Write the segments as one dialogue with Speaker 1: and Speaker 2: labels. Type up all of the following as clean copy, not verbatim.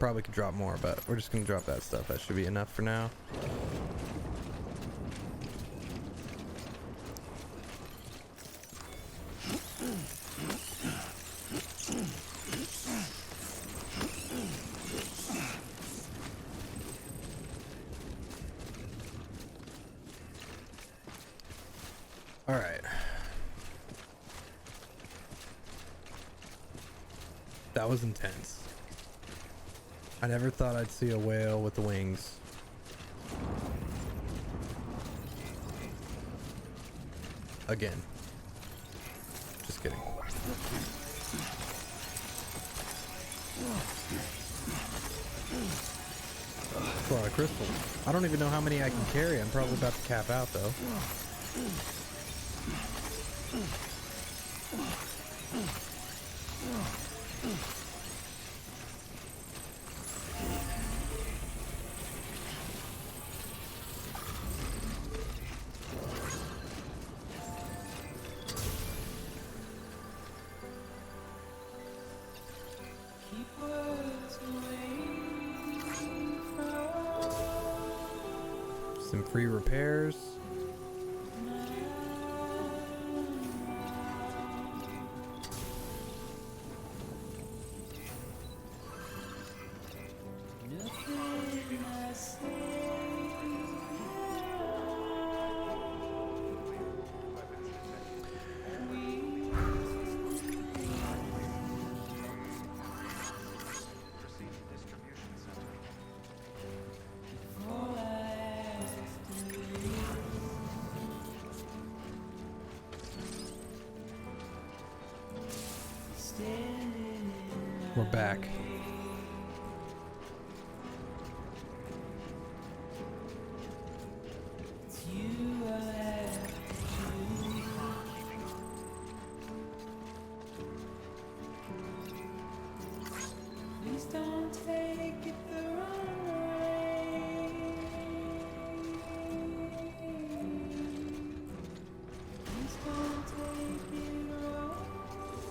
Speaker 1: probably could drop more, but we're just gonna drop that stuff. That should be enough for now. All right. That was intense. I never thought I'd see a whale with the wings. Again. Just kidding. That's a lot of crystals. I don't even know how many I can carry. I'm probably about to cap out though. Some free repairs. We're back.
Speaker 2: Please don't take it the wrong way. Please don't take it wrong.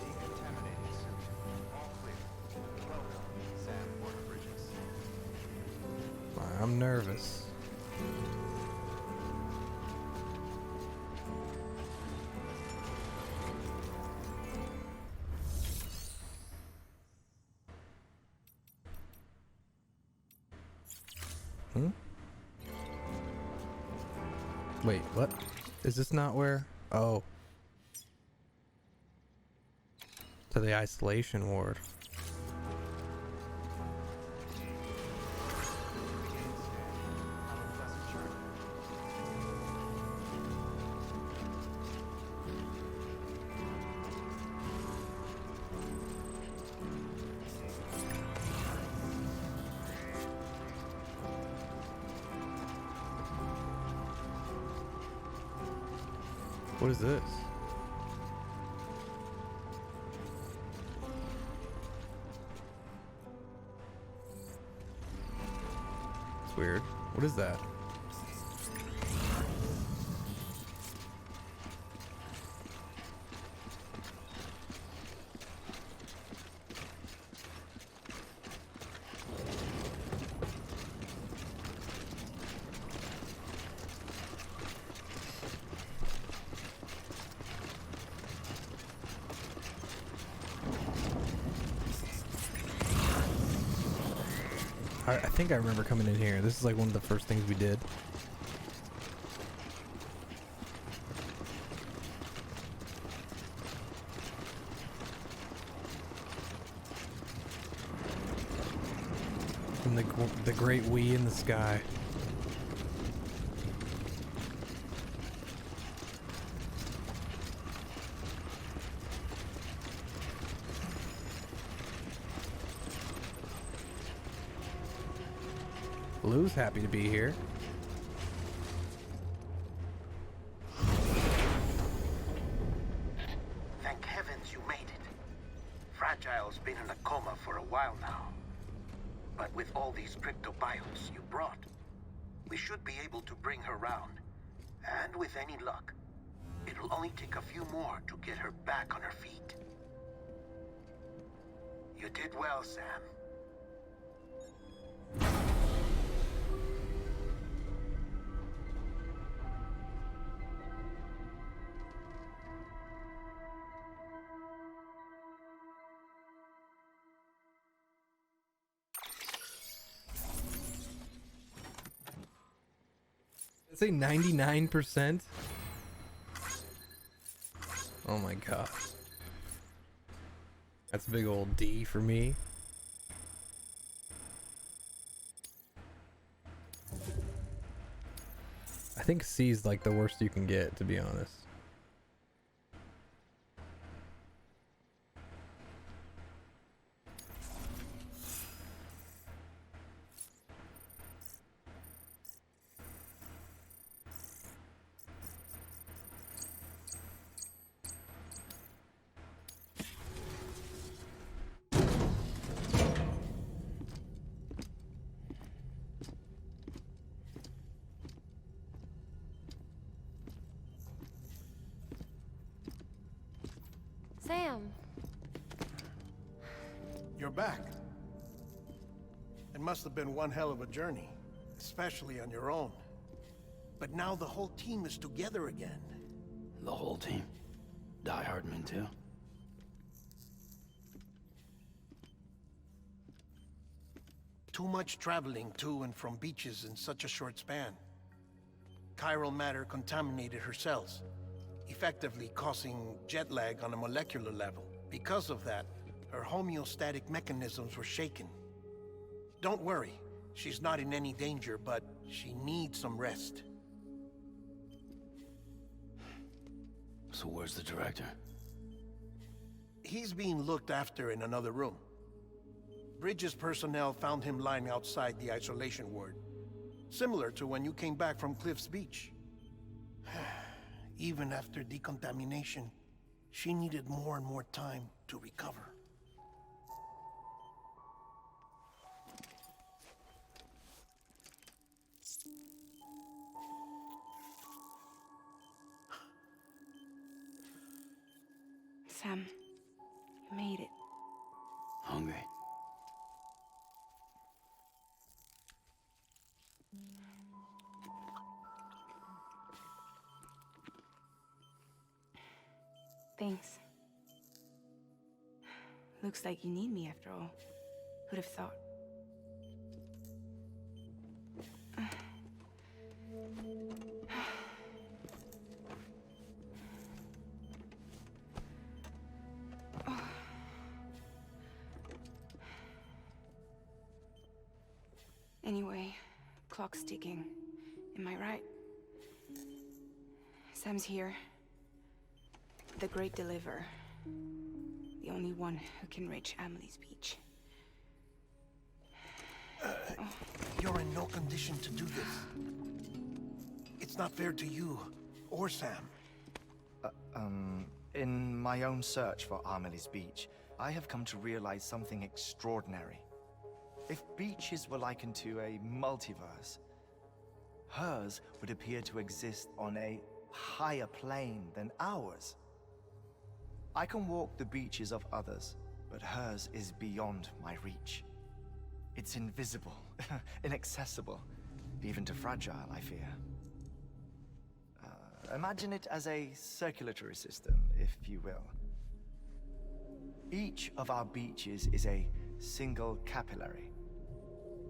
Speaker 3: Decontaminating suit. All clear. Welcome, Sam Porter-Bridges.
Speaker 1: I'm nervous. Wait, what? Is this not where? Oh. To the isolation ward. What is this? It's weird. What is that? I think I remember coming in here. This is like one of the first things we did. And the great we in the sky. Lou's happy to be here.
Speaker 4: Thank heavens you made it. Fragile's been in a coma for a while now. But with all these cryptobiotes you brought, we should be able to bring her round. And with any luck, it'll only take a few more to get her back on her feet. You did well, Sam.
Speaker 1: Let's say 99%. Oh my god. That's a big old D for me. I think C is like the worst you can get, to be honest.
Speaker 2: Sam.
Speaker 5: You're back. It must have been one hell of a journey, especially on your own. But now the whole team is together again.
Speaker 6: The whole team? Die Hardman too?
Speaker 5: Too much traveling to and from beaches in such a short span. Chiral matter contaminated her cells, effectively causing jet lag on a molecular level. Because of that, her homeostatic mechanisms were shaken. Don't worry, she's not in any danger, but she needs some rest.
Speaker 6: So where's the director?
Speaker 5: He's being looked after in another room. Bridges personnel found him lying outside the isolation ward. Similar to when you came back from Cliff's Beach. Even after decontamination, she needed more and more time to recover.
Speaker 7: Sam, you made it.
Speaker 6: Hungry?
Speaker 7: Thanks. Looks like you need me after all. Who'd have thought? Anyway, clock's ticking. Am I right? Sam's here. The Great Deliverer. The only one who can reach Amelie's Beach.
Speaker 5: You're in no condition to do this. It's not fair to you or Sam.
Speaker 8: In my own search for Amelie's Beach, I have come to realize something extraordinary. If beaches were likened to a multiverse, hers would appear to exist on a higher plane than ours. I can walk the beaches of others, but hers is beyond my reach. It's invisible, inaccessible, even to Fragile, I fear. Imagine it as a circulatory system, if you will. Each of our beaches is a single capillary,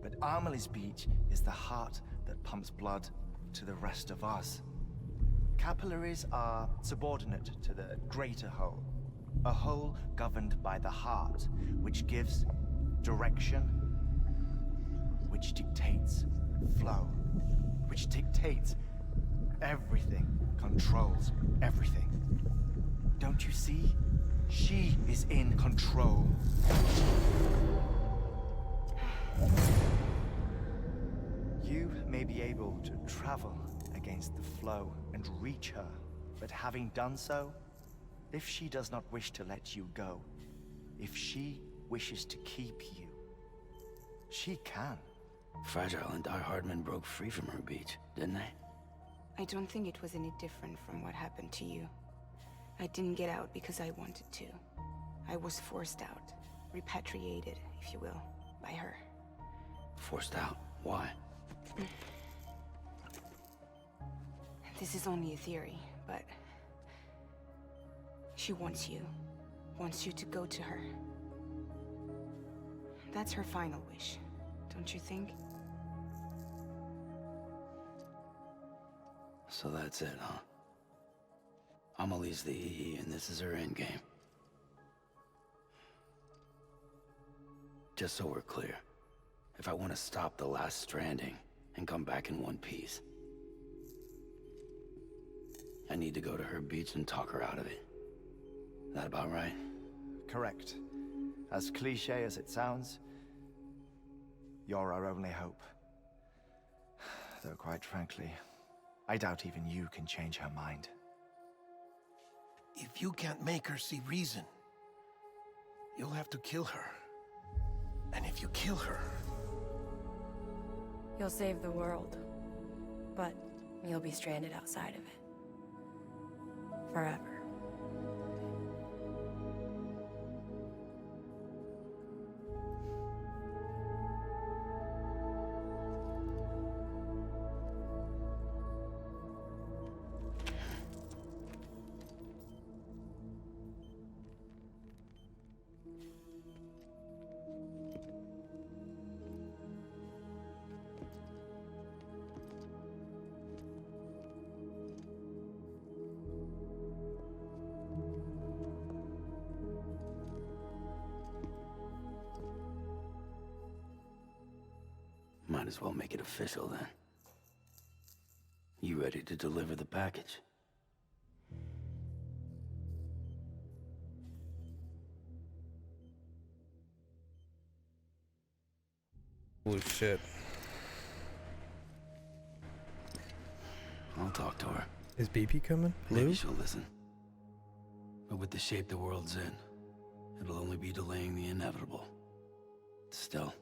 Speaker 8: but Amelie's Beach is the heart that pumps blood to the rest of us. Capillaries are subordinate to the greater whole, a whole governed by the heart, which gives direction, which dictates flow, which dictates everything, controls everything. Don't you see? She is in control. You may be able to travel against the flow and reach her, but having done so, if she does not wish to let you go, if she wishes to keep you, she can.
Speaker 6: Fragile and Die Hardman broke free from her beach, didn't they?
Speaker 7: I don't think it was any different from what happened to you. I didn't get out because I wanted to. I was forced out, repatriated, if you will, by her.
Speaker 6: Forced out? Why?
Speaker 7: This is only a theory, but she wants you to go to her. That's her final wish, don't you think?
Speaker 6: So that's it, huh? Amelie's the EE, and this is her endgame. Just so we're clear, if I want to stop the last stranding and come back in one piece, I need to go to her beach and talk her out of it. That about right?
Speaker 8: Correct. As cliche as it sounds, you're our only hope. Though quite frankly, I doubt even you can change her mind.
Speaker 5: If you can't make her see reason, you'll have to kill her. And if you kill her...
Speaker 2: You'll save the world, but you'll be stranded outside of it. Forever.
Speaker 6: Might as well make it official then. You ready to deliver the package?
Speaker 1: Holy shit.
Speaker 6: I'll talk to her.
Speaker 1: Is BP coming?
Speaker 6: Maybe
Speaker 1: Blue?
Speaker 6: she'll listen. But with the shape the world's in, it'll only be delaying the inevitable. Still,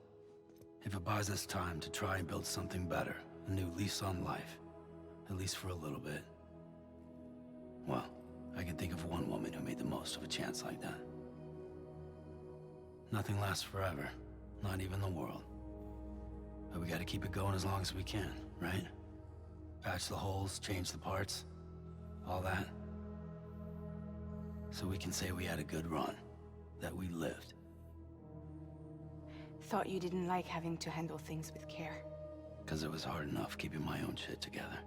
Speaker 6: if it buys us time to try and build something better, a new lease on life, at least for a little bit, well, I can think of one woman who made the most of a chance like that. Nothing lasts forever, not even the world. But we gotta keep it going as long as we can, right? Patch the holes, change the parts, all that. So we can say we had a good run, that we lived.
Speaker 7: Thought you didn't like having to handle things with care.
Speaker 6: Because it was hard enough keeping my own shit together.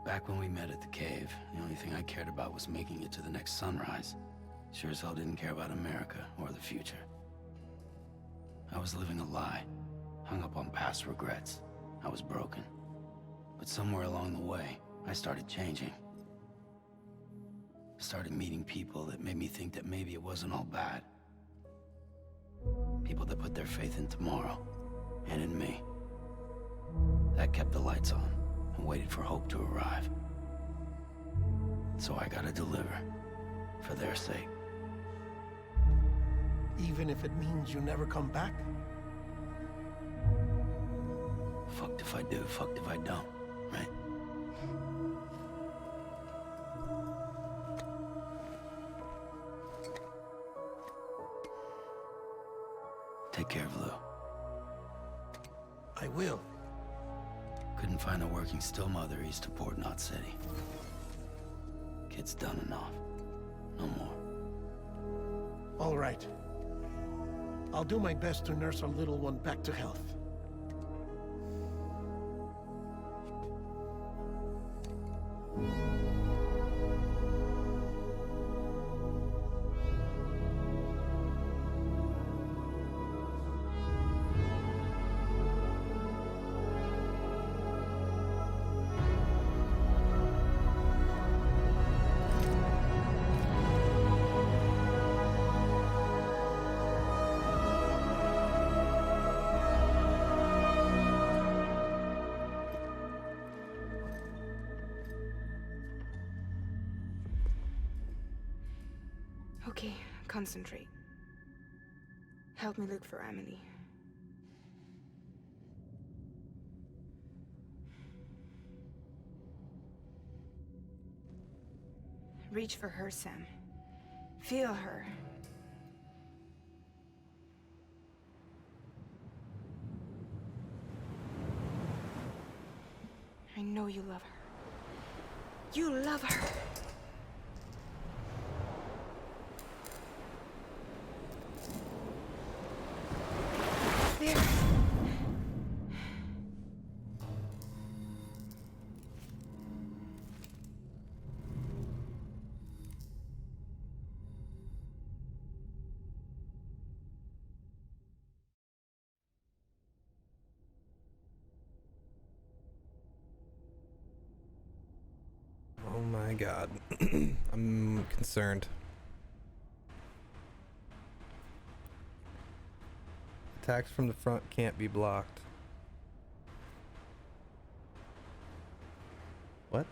Speaker 6: Back when we met at the cave, the only thing I cared about was making it to the next sunrise. Sure as hell didn't care about America or the future. I was living a lie, hung up on past regrets. I was broken. But somewhere along the way, I started changing. Started meeting people that made me think that maybe it wasn't all bad. People that put their faith in tomorrow, and in me. That kept the lights on, and waited for hope to arrive. So I gotta deliver, for their sake.
Speaker 5: Even if it means you never come back?
Speaker 6: Fucked if I do, fucked if I don't, right? Take care of Lou.
Speaker 5: I will.
Speaker 6: Couldn't find a working still mother east of Port Knot City. Kid's done enough. No more.
Speaker 5: All right. I'll do my best to nurse our little one back to health.
Speaker 7: Okay, concentrate. Help me look for Amelie. Reach for her, Sam. Feel her. I know you love her. You love her! There.
Speaker 1: Oh my god. I'm concerned. Attacks from the front can't be blocked. What?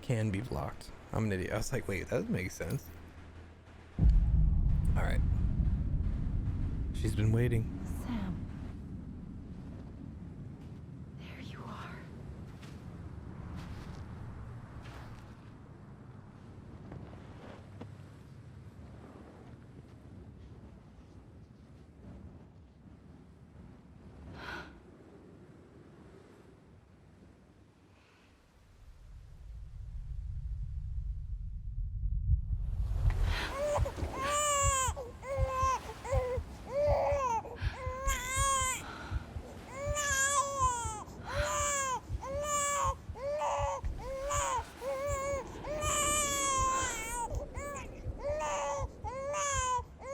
Speaker 1: Can be blocked. I'm an idiot. I was like, wait, that doesn't make sense. Alright. She's been waiting.
Speaker 2: Sam. There you are.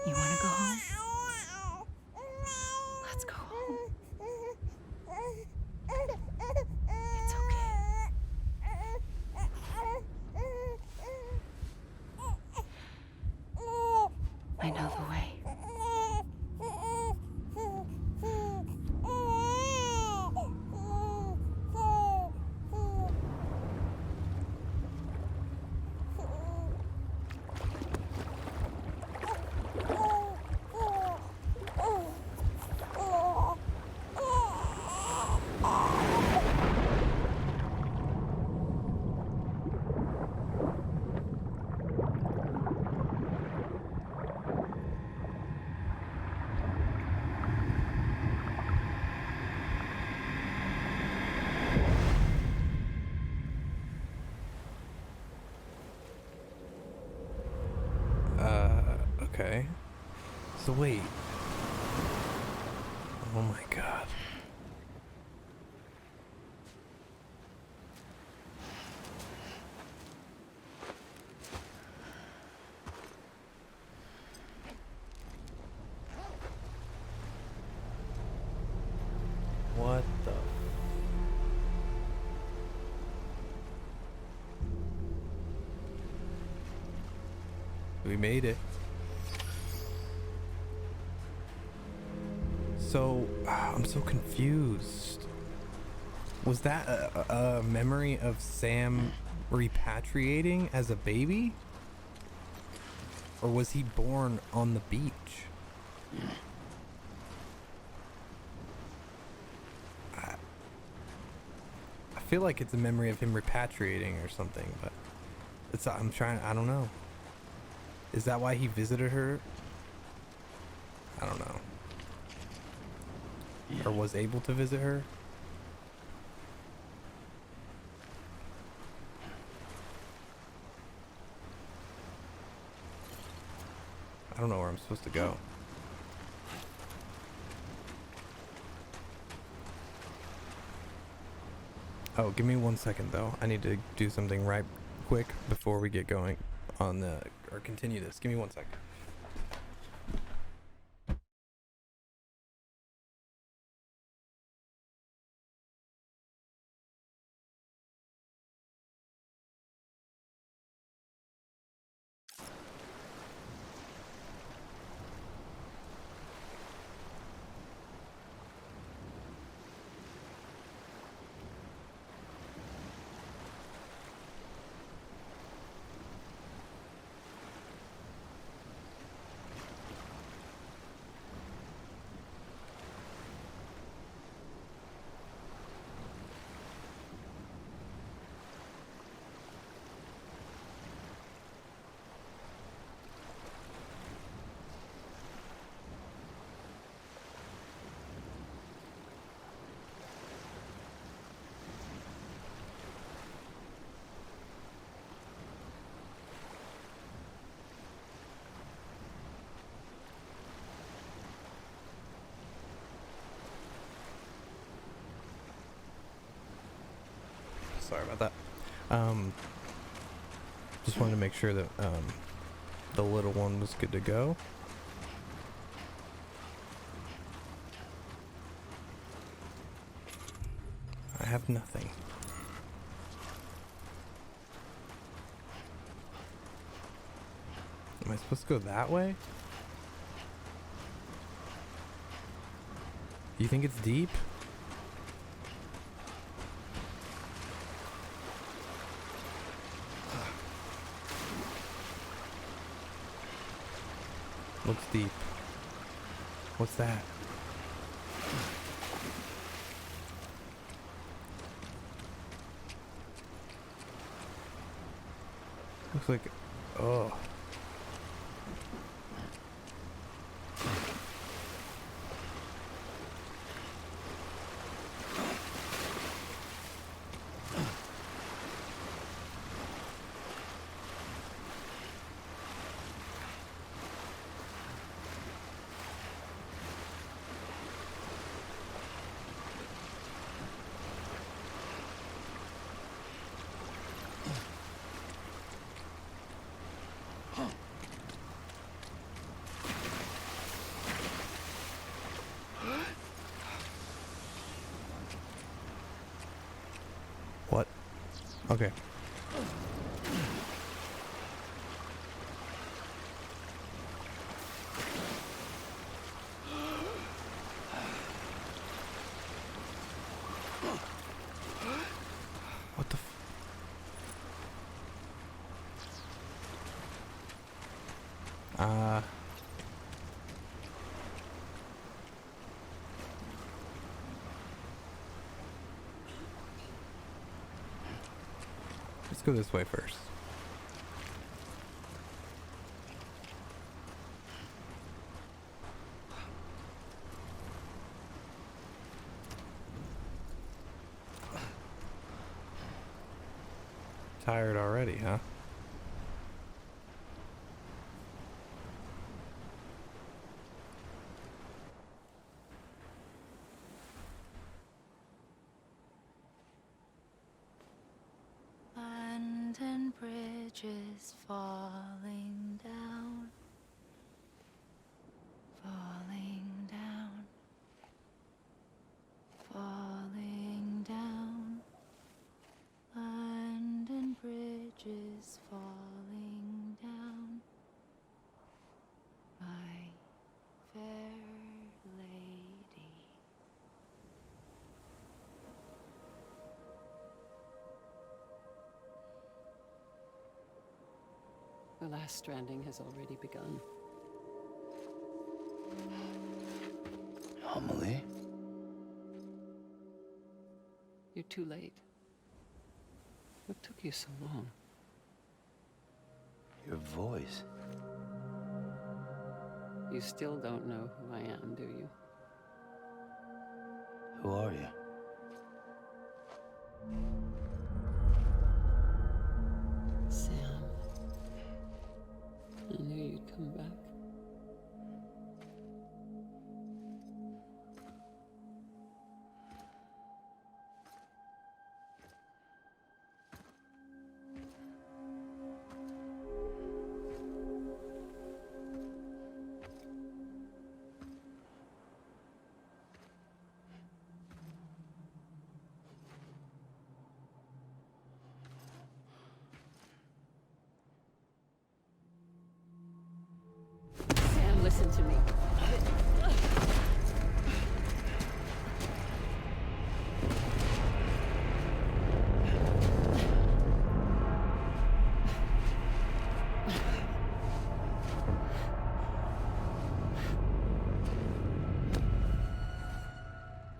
Speaker 2: You want to go home? Let's go home. It's okay. I know the way.
Speaker 1: Okay. So wait. Oh my god. What the? We made it. So, I'm so confused. Was that a memory of Sam repatriating as a baby? Or was he born on the beach? I feel like it's a memory of him repatriating or something, but I don't know. Is that why he visited her? I don't know. Or was able to visit her? I don't know where I'm supposed to go. Oh, give me 1 second though. I need to do something right quick before we get going on or continue this. Give me 1 second. Sorry about that. Just wanted to make sure that the little one was good to go. I have nothing. Am I supposed to go that way? Do you think it's deep? Looks deep. What's that? Looks like... Oh. What? Okay. What the Let's go this way first. Tired already, huh?
Speaker 9: London Bridge is falling down, falling down, falling down. London Bridge is falling down, my fair lady.
Speaker 10: The last stranding has already begun.
Speaker 6: Amelie?
Speaker 10: You're too late. What took you so long?
Speaker 6: Your voice.
Speaker 10: You still don't know who I am, do you?
Speaker 6: Who are you?
Speaker 10: Sam. I knew you'd come back. Sam, listen to me.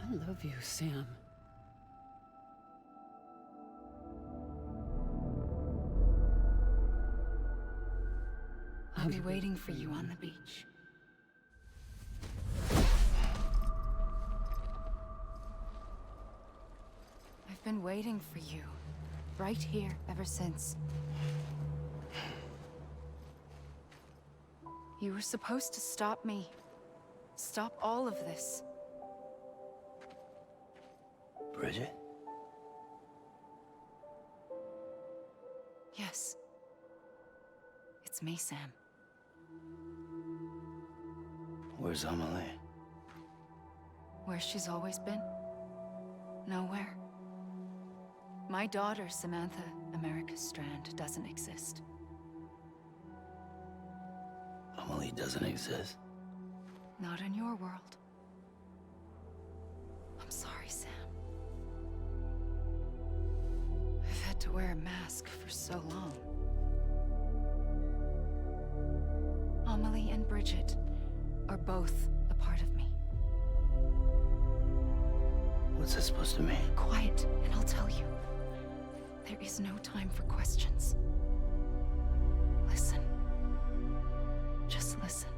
Speaker 10: I love you, Sam.
Speaker 9: I'll be waiting for you on the beach. I've been waiting for you, right here, ever since. You were supposed to stop me. Stop all of this.
Speaker 6: Bridget?
Speaker 9: Yes. It's me, Sam.
Speaker 6: Where's Amelie?
Speaker 9: Where she's always been. Nowhere. My daughter, Samantha America's Strand, doesn't exist.
Speaker 6: Amelie doesn't exist.
Speaker 9: Not in your world. I'm sorry, Sam. I've had to wear a mask for so long. Amelie and Bridget are both a part of me.
Speaker 6: What's this supposed to mean?
Speaker 9: Quiet, and I'll tell you. There is no time for questions. Listen. Just listen.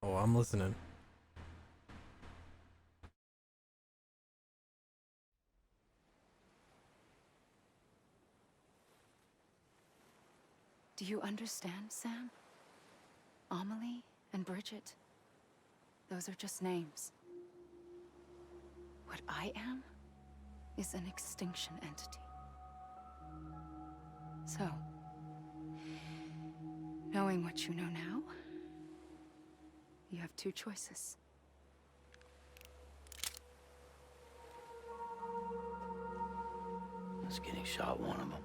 Speaker 1: Oh, I'm listening.
Speaker 9: Do you understand, Sam? Amelie and Bridget, those are just names. What I am is an extinction entity. So, knowing what you know now, you have two choices.
Speaker 6: Is getting shot one of them?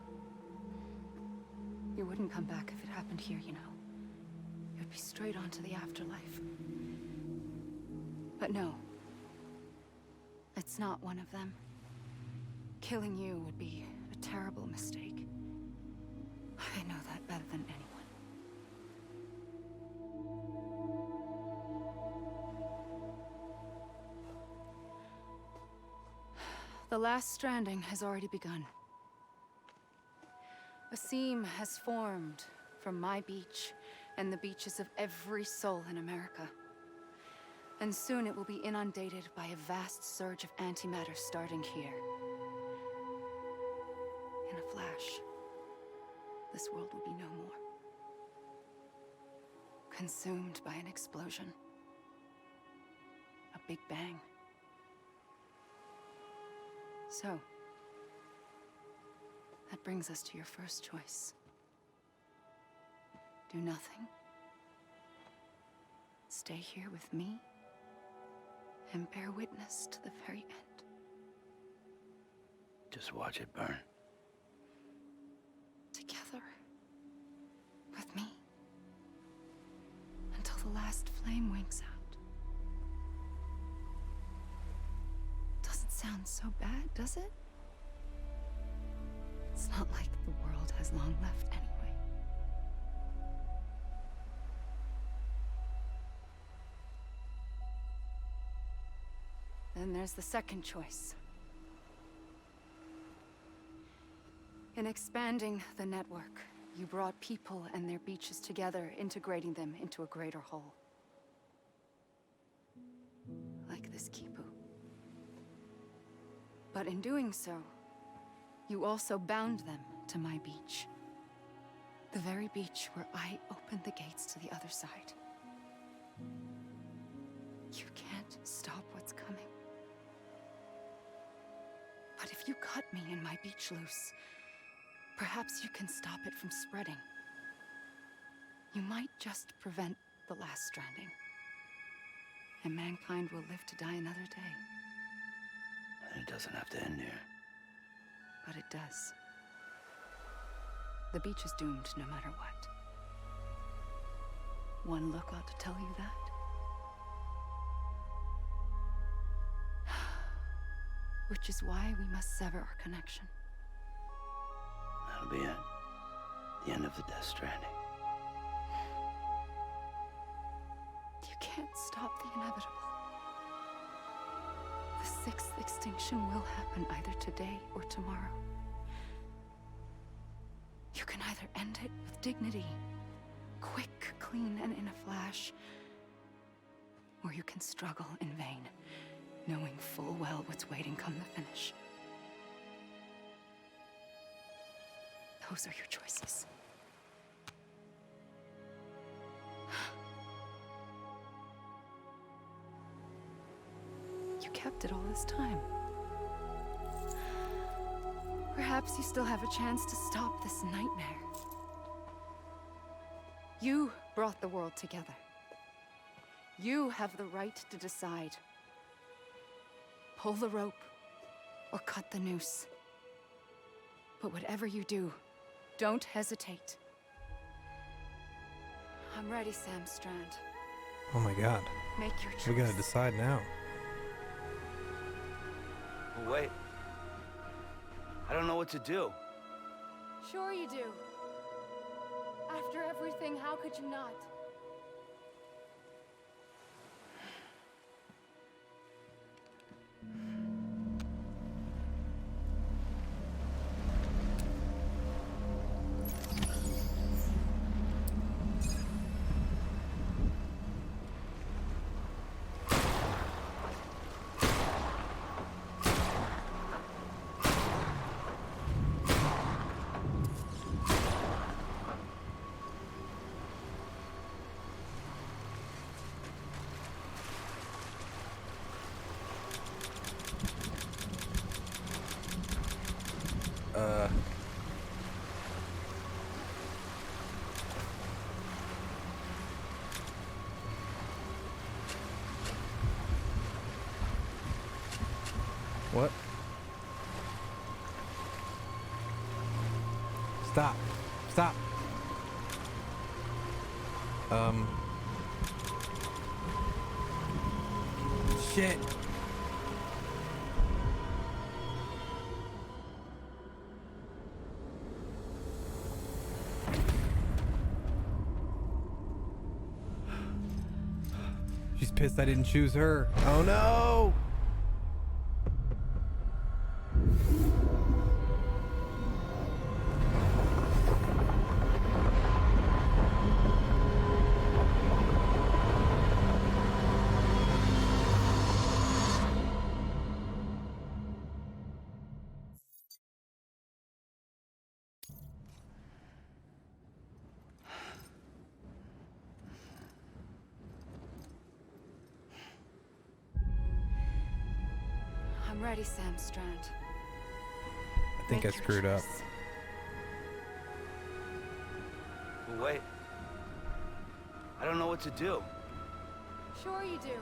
Speaker 9: You wouldn't come back if it happened here, you know. You'd be straight on to the afterlife. But no. It's not one of them. Killing you would be a terrible mistake. I know that better than anyone. The last stranding has already begun. A seam has formed from my beach and the beaches of every soul in America. And soon it will be inundated by a vast surge of antimatter starting here. In a flash, this world will be no more. Consumed by an explosion. A big bang. So, that brings us to your first choice. Do nothing. Stay here with me and bear witness to the very end.
Speaker 6: Just watch it burn.
Speaker 9: Together. With me. Until the last flame winks out. Doesn't sound so bad, does it? It's not like the world has long left anyway. Then there's the second choice. In expanding the network, you brought people and their beaches together, integrating them into a greater whole. Like this Kipu. But in doing so, you also bound them to my beach. The very beach where I opened the gates to the other side. You can't stop what's coming. But if you cut me and my beach loose, perhaps you can stop it from spreading. You might just prevent the last stranding. And mankind will live to die another day.
Speaker 6: It doesn't have to end here.
Speaker 9: But it does. The beach is doomed no matter what. One look ought to tell you that. Which is why we must sever our connection.
Speaker 6: That'll be it. The end of the Death Stranding.
Speaker 9: You can't stop the inevitable. The sixth extinction will happen either today or tomorrow. You can either end it with dignity, quick, clean, and in a flash, or you can struggle in vain, knowing full well what's waiting come the finish. Those are your choices. You kept it all this time. Perhaps you still have a chance to stop this nightmare. You brought the world together. You have the right to decide. Pull the rope or cut the noose. But whatever you do, don't hesitate. I'm ready, Sam Strand.
Speaker 1: Oh my god.
Speaker 9: Make your choice.
Speaker 1: We gotta decide now.
Speaker 6: Wait. I don't know what to do.
Speaker 9: Sure you do. After everything, how could you not?
Speaker 1: What? Stop. Stop. Shit. She's pissed I didn't choose her. Oh no!
Speaker 9: I'm ready, Sam Strand.
Speaker 1: I think
Speaker 9: Make
Speaker 1: I
Speaker 9: your
Speaker 1: screwed up.
Speaker 9: choice.
Speaker 6: Wait. I don't know what to do.
Speaker 9: Sure you do.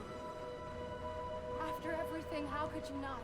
Speaker 9: After everything, how could you not?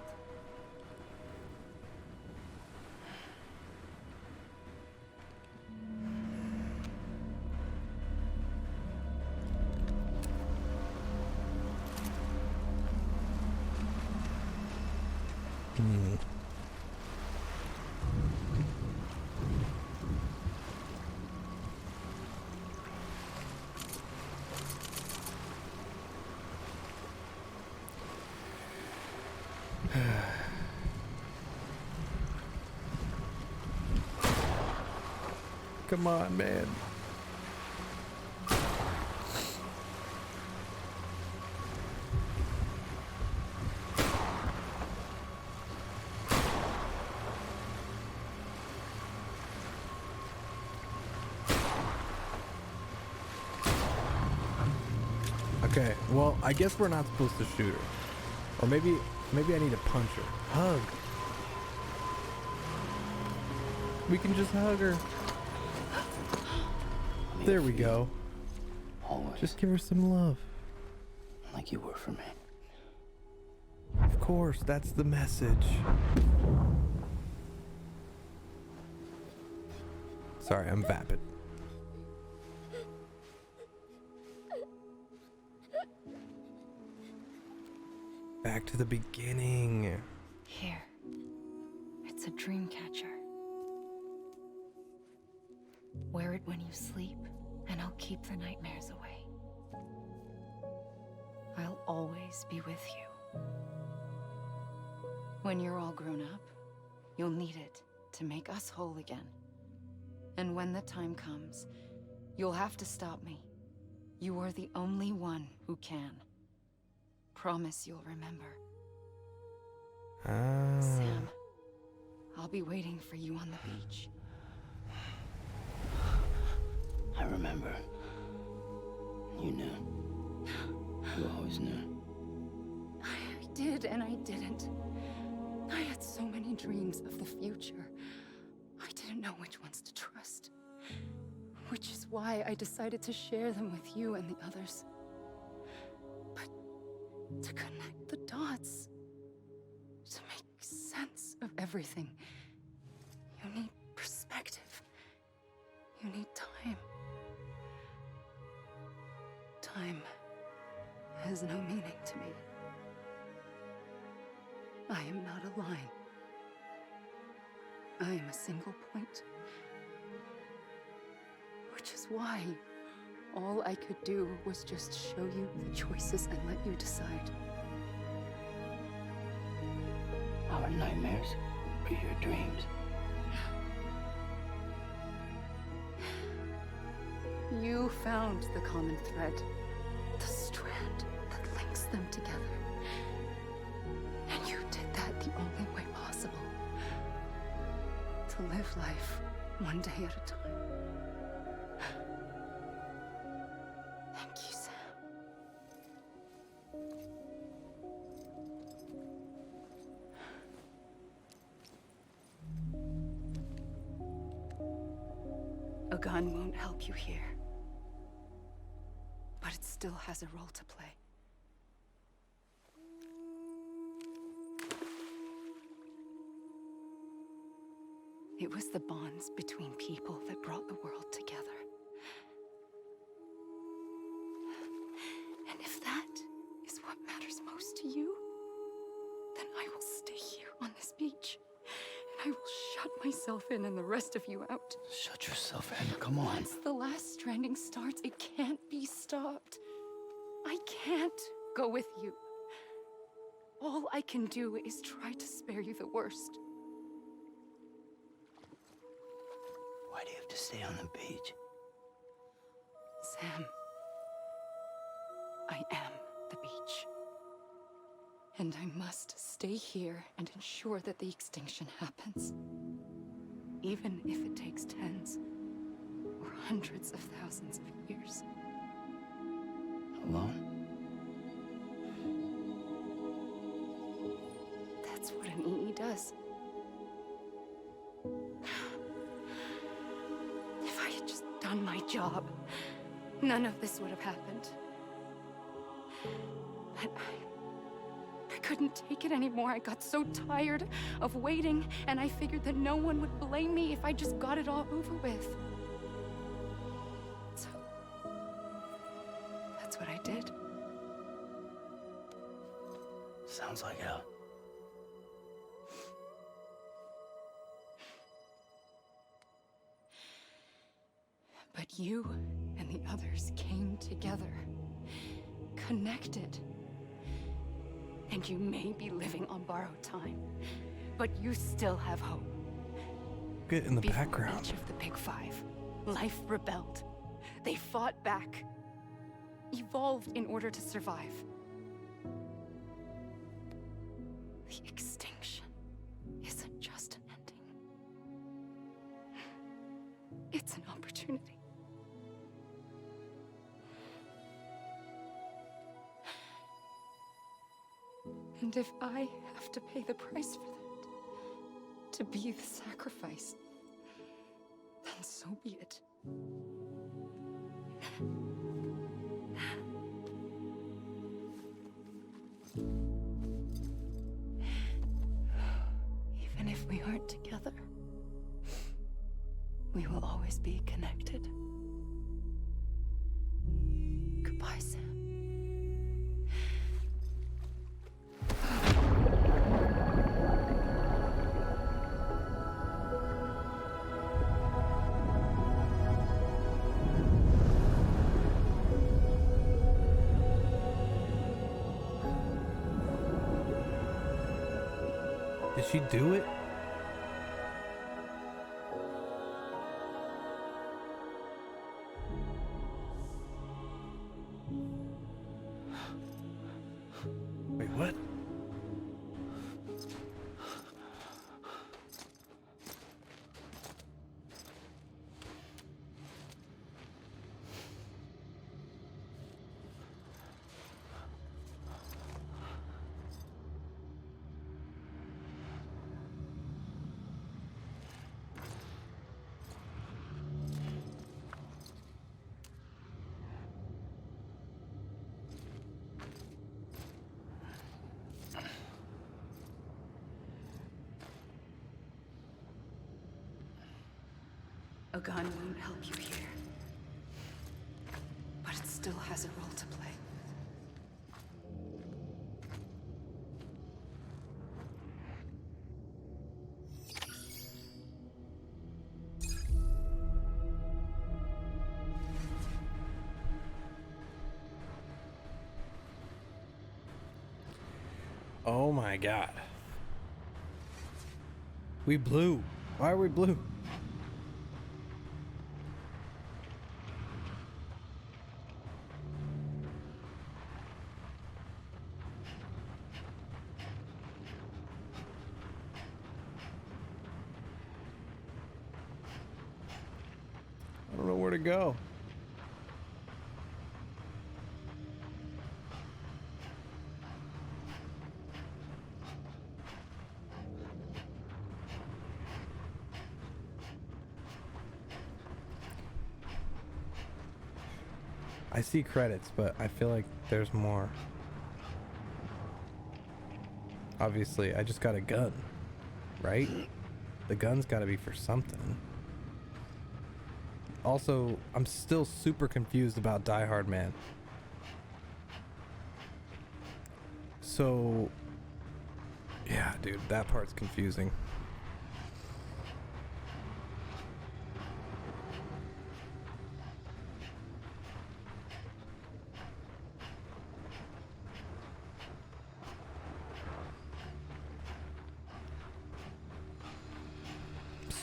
Speaker 1: Come on, man. Okay, well, I guess we're not supposed to shoot her. Or maybe I need to punch her. Hug. We can just hug her. There we go.
Speaker 6: Always.
Speaker 1: Just give her some love.
Speaker 6: Like you were for me.
Speaker 1: Of course, that's the message. Sorry, I'm vapid. Back to the beginning.
Speaker 9: Here. It's a dream catcher. Wear it when you sleep, and I'll keep the nightmares away. I'll always be with you. When you're all grown up, you'll need it to make us whole again. And when the time comes, you'll have to stop me. You are the only one who can. Promise you'll remember. Sam, I'll be waiting for you on the beach.
Speaker 6: I remember. You knew. You always knew.
Speaker 9: I did and I didn't. I had so many dreams of the future. I didn't know which ones to trust. Which is why I decided to share them with you and the others. But to connect the dots, to make sense of everything, you need has no meaning to me. I am not a line. I am a single point. Which is why all I could do was just show you the choices and let you decide.
Speaker 6: Our nightmares or your dreams?
Speaker 9: You found the common thread, the strand that links them together. And you did that the only way possible. To live life one day at a time. Thank you, Sam. A gun won't help you here. But it still has a role to play. It was the bonds between people that brought the world together. And if that is what matters most to you, then I will stay here on this beach. And I will shut myself in and the rest of you out.
Speaker 6: Shut yourself in, come on.
Speaker 9: Once the last stranding starts, it can't be stopped. I can't go with you. All I can do is try to spare you the worst.
Speaker 6: Why do you have to stay on the beach?
Speaker 9: Sam, I am the beach. And I must stay here and ensure that the extinction happens. Even if it takes tens or hundreds of thousands of years.
Speaker 6: Alone?
Speaker 9: That's what an EE does. If I had just done my job, none of this would have happened. But I couldn't take it anymore. I got so tired of waiting, and I figured that no one would blame me if I just got it all over with. So, that's what I did.
Speaker 6: Sounds like hell.
Speaker 9: But you and the others came together, connected. And you may be living on borrowed time, but you still have hope.
Speaker 1: Get in the
Speaker 9: Before
Speaker 1: background.
Speaker 9: each of the Big Five, life rebelled. They fought back, evolved in order to survive. The extinction isn't just an ending. It's an opportunity. And if I have to pay the price for that, to be the sacrifice, then so be it. Even if we aren't together, we will always be connected. Goodbye, Sam.
Speaker 1: Did she do it? Wait, what?
Speaker 9: A gun won't help you here. But it still has a role to play.
Speaker 1: Oh my god. We blue. Why are we blue? I don't know where to go. I see credits, but I feel like there's more. Obviously, I just got a gun, right? The gun's got to be for something. Also, I'm still super confused about Die Hard Man. So, yeah, dude, that part's confusing.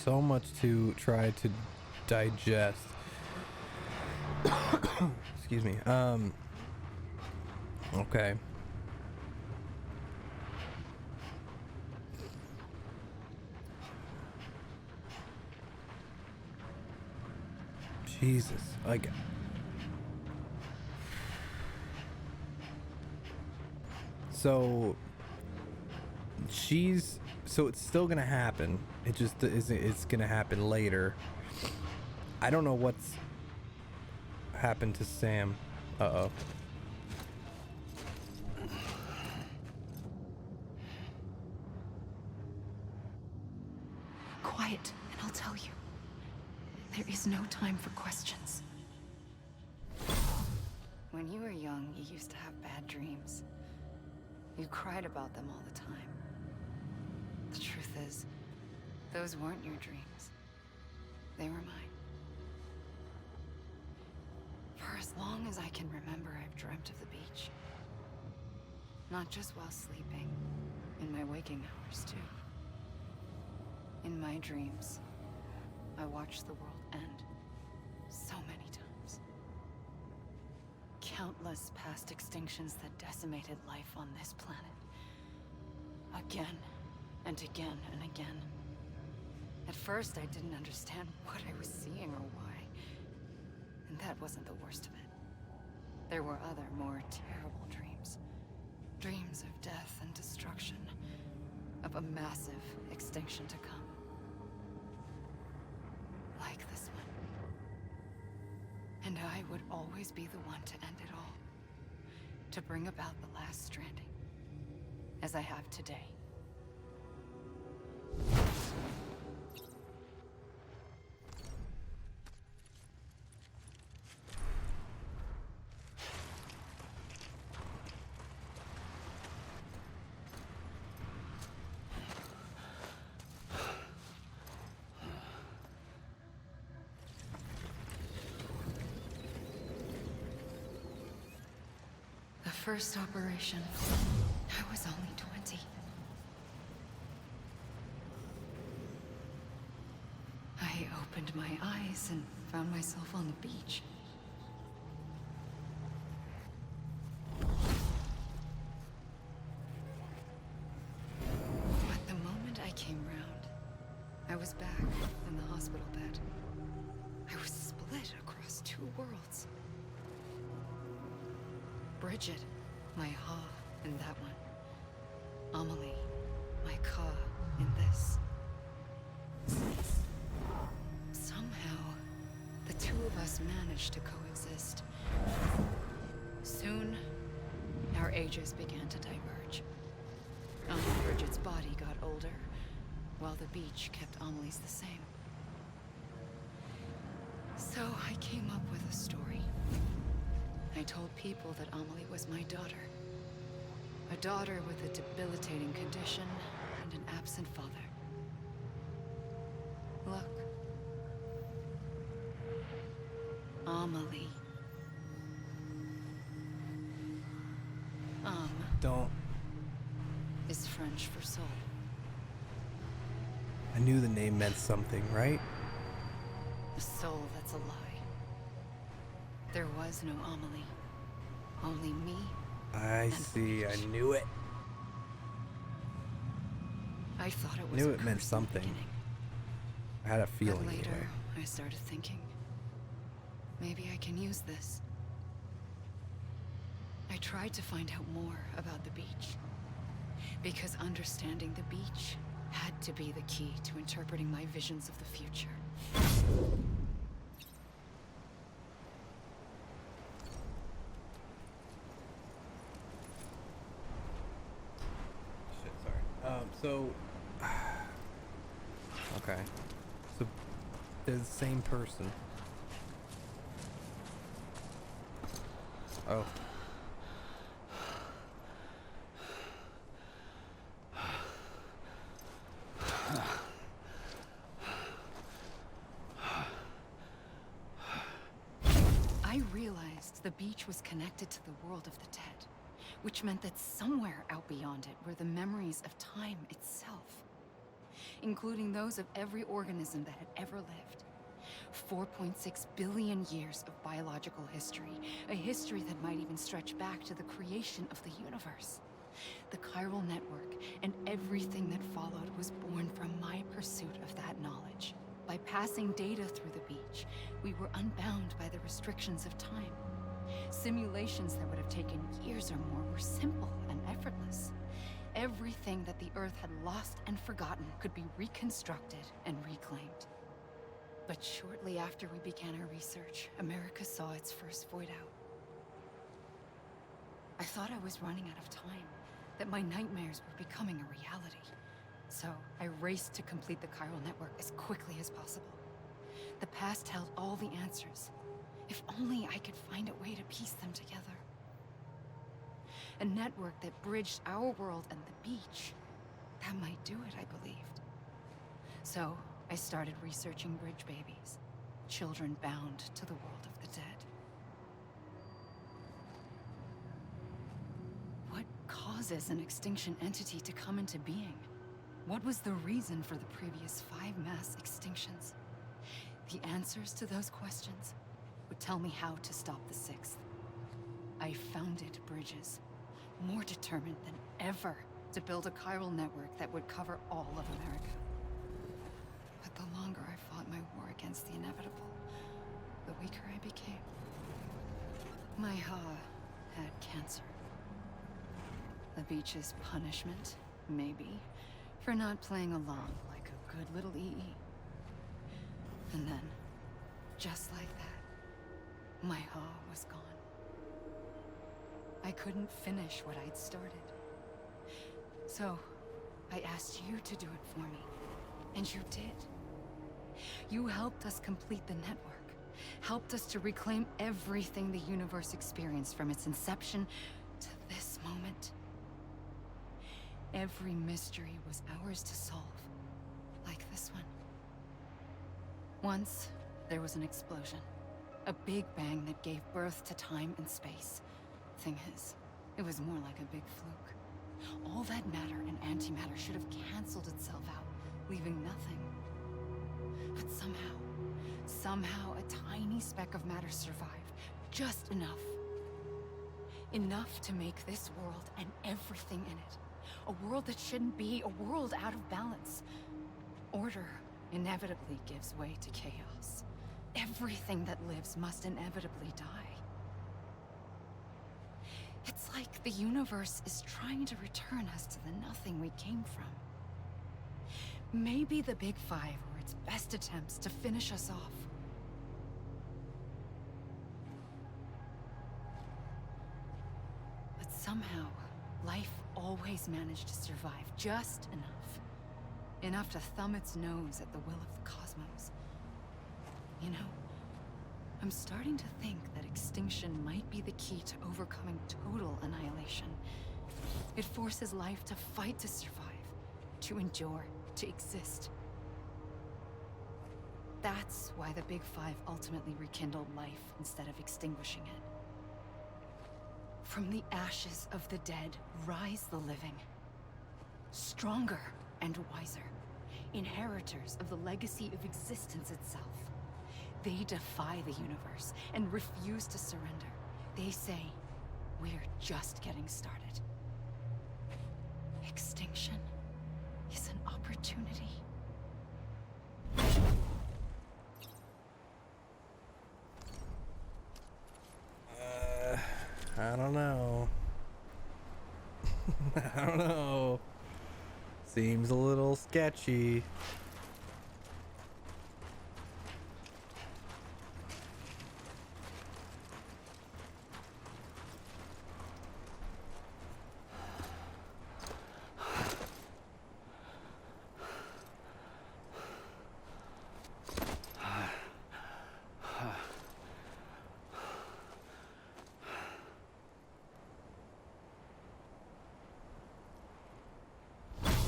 Speaker 1: So much to try to digest. Excuse me. Okay. Jesus. Like, so it's still gonna happen. It just isn't. It's gonna happen later. I don't know what's happened to Sam. Uh-oh.
Speaker 9: Quiet, and I'll tell you. There is no time for questions. When you were young, you used to have bad dreams. You cried about them all the time. The truth is, those weren't your dreams. They were mine. For as long as I can remember, I've dreamt of the beach. Not just while sleeping, in my waking hours too. In my dreams, I watched the world end so many times. Countless past extinctions that decimated life on this planet. Again and again and again. At first, I didn't understand what I was seeing or why. And that wasn't the worst of it. There were other, more terrible dreams. Dreams of death and destruction. Of a massive extinction to come. Like this one. And I would always be the one to end it all. To bring about the last stranding. As I have today. The first operation, I was only 20. I opened my eyes and found myself on the beach. But the moment I came round, I was back in the hospital bed. I was split across two worlds. Bridget, my Ha in that one. Amelie, my Ka in this. Somehow, the two of us managed to coexist. Soon, our ages began to diverge. Bridget's body got older, while the beach kept Amelie's the same. So I came up with a story. I told people that Amelie was my daughter. A daughter with a debilitating condition and an absent father. Look. Amelie.
Speaker 1: Don't.
Speaker 9: French for soul.
Speaker 1: I knew the name meant something, right?
Speaker 9: A soul that's a lie. There was no Amelie. Only me.
Speaker 1: I see. I knew it.
Speaker 9: I thought it was
Speaker 1: Knew
Speaker 9: a
Speaker 1: it meant
Speaker 9: curse in the
Speaker 1: something.
Speaker 9: beginning.
Speaker 1: I had a feeling.
Speaker 9: But later,
Speaker 1: Anyway.
Speaker 9: I started thinking, maybe I can use this. I tried to find out more about the beach. Because understanding the beach had to be the key to interpreting my visions of the future.
Speaker 1: Shit, sorry. So... Okay. So, they're the same person. Oh.
Speaker 9: I realized the beach was connected to the world of the dead, which meant that somewhere out beyond it were the memories of time itself, including those of every organism that had ever lived. 4.6 billion years of biological history, a history that might even stretch back to the creation of the universe. The Chiral Network and everything that followed was born from my pursuit of that knowledge. By passing data through the beach, we were unbound by the restrictions of time. Simulations that would have taken years or more were simple and effortless. Everything that the Earth had lost and forgotten could be reconstructed and reclaimed. But shortly after we began our research, America saw its first void out. I thought I was running out of time, that my nightmares were becoming a reality. So I raced to complete the Chiral Network as quickly as possible. The past held all the answers. If only I could find a way to piece them together. A network that bridged our world and the beach. That might do it, I believed. So I started researching bridge babies, children bound to the world of the dead. What causes an extinction entity to come into being? What was the reason for the previous 5 mass extinctions? The answers to those questions would tell me how to stop the 6th. I founded bridges, more determined than ever to build a chiral network that would cover all of America. But the longer I fought my war against the inevitable, the weaker I became. My Ha had cancer. The beach's punishment, maybe, for not playing along like a good little EE. And then, just like that, my Ha was gone. I couldn't finish what I'd started. So, I asked you to do it for me, and you did. You helped us complete the network, helped us to reclaim everything the universe experienced from its inception to this moment. Every mystery was ours to solve, like this one. Once, there was an explosion. A big bang that gave birth to time and space. Thing is, it was more like a big fluke. All that matter and antimatter should have canceled itself out, leaving nothing. But somehow a tiny speck of matter survived. Just enough. Enough to make this world and everything in it. A world that shouldn't be, a world out of balance. Order inevitably gives way to chaos. Everything that lives must inevitably die. It's like the universe is trying to return us to the nothing we came from. Maybe the Big Five were its best attempts to finish us off. But somehow, life always managed to survive just enough. Enough to thumb its nose at the will of the cosmos. You know, I'm starting to think that extinction might be the key to overcoming total annihilation. It forces life to fight to survive, to endure, to exist. That's why the Big Five ultimately rekindled life instead of extinguishing it. From the ashes of the dead, rise the living. Stronger and wiser. Inheritors of the legacy of existence itself. They defy the universe and refuse to surrender. They say, we're just getting started. Extinction is an opportunity.
Speaker 1: I don't know. I don't know. Seems a little sketchy.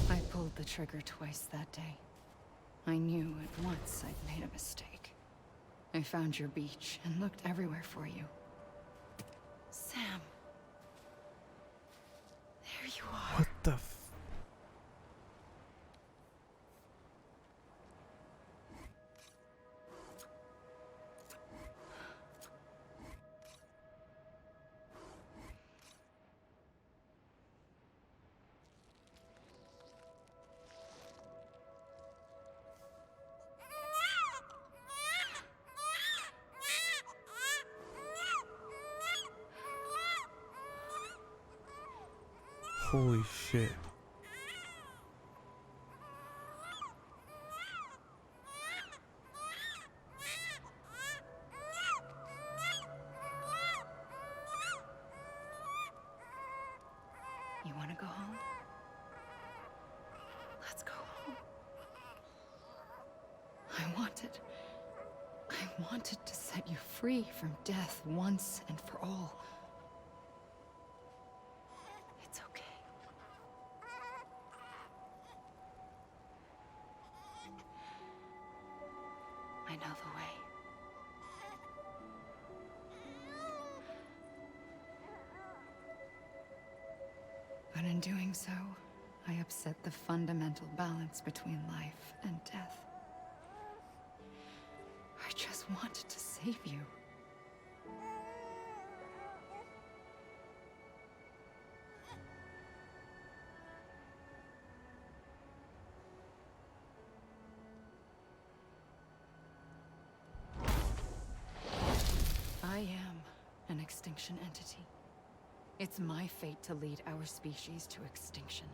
Speaker 9: I pulled the trigger twice that day. I knew at once I'd made a mistake. I found your beach and looked everywhere for you. Sam. There you are.
Speaker 1: What the f... Holy shit.
Speaker 9: You want to go home? Let's go home. I wanted to set you free from death once and for all. It's okay. I know the way. But in doing so, I upset the fundamental balance between life and death. I just wanted to save you. I am an extinction entity. It's my fate to lead our species to extinction.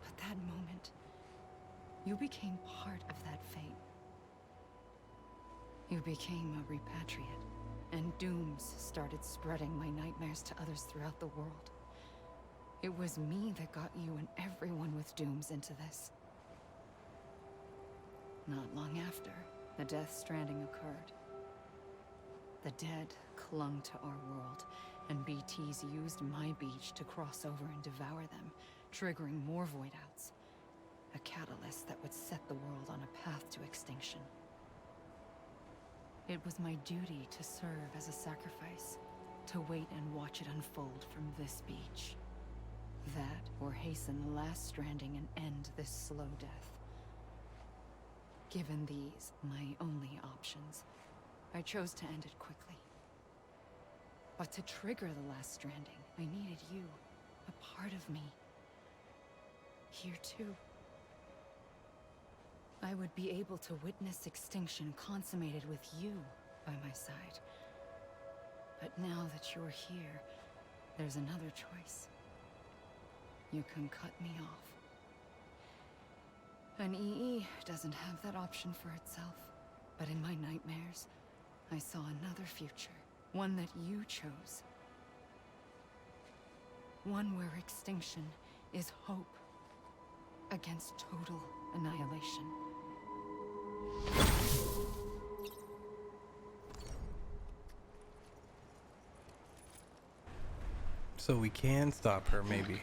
Speaker 9: But that moment, you became part of that fate. You became a repatriate, and dooms started spreading my nightmares to others throughout the world. It was me that got you and everyone with dooms into this. Not long after, the Death Stranding occurred. The dead clung to our world, and BTs used my beach to cross over and devour them, triggering more void-outs. A catalyst that would set the world on a path to extinction. It was my duty to serve as a sacrifice, to wait and watch it unfold from this beach. That, or hasten the last stranding and end this slow death. Given these, my only options, I chose to end it quickly. But to trigger the last stranding, I needed you, a part of me. Here too. I would be able to witness extinction consummated with you by my side. But now that you're here, there's another choice. You can cut me off. An EE doesn't have that option for itself. But in my nightmares, I saw another future. One that you chose. One where extinction is hope against total annihilation.
Speaker 1: So we can stop her, maybe.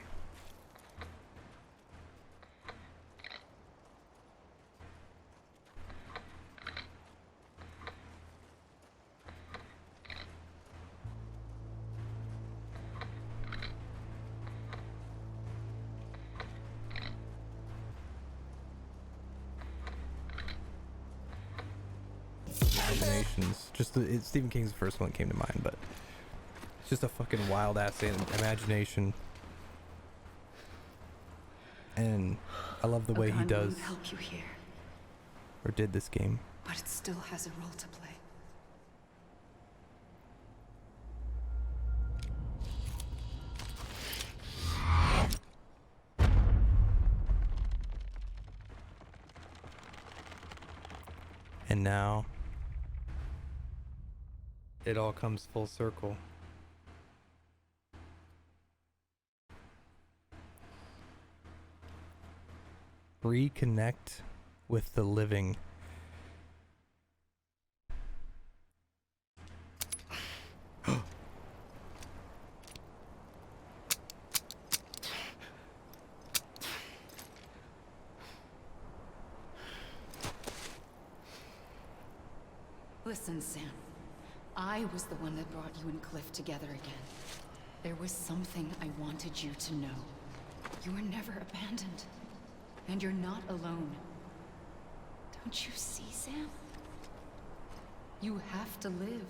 Speaker 1: imaginations. Just Stephen King's the first one that came to mind, but it's just a fucking wild ass imagination. And I love the way he does,
Speaker 9: won't help you here,
Speaker 1: or did this game.
Speaker 9: but it still has a role to play.
Speaker 1: And now it all comes full circle. Reconnect with the living.
Speaker 9: Listen, Sam. I was the one that brought you and Cliff together again. There was something I wanted you to know. You were never abandoned. And you're not alone. Don't you see, Sam? You have to live.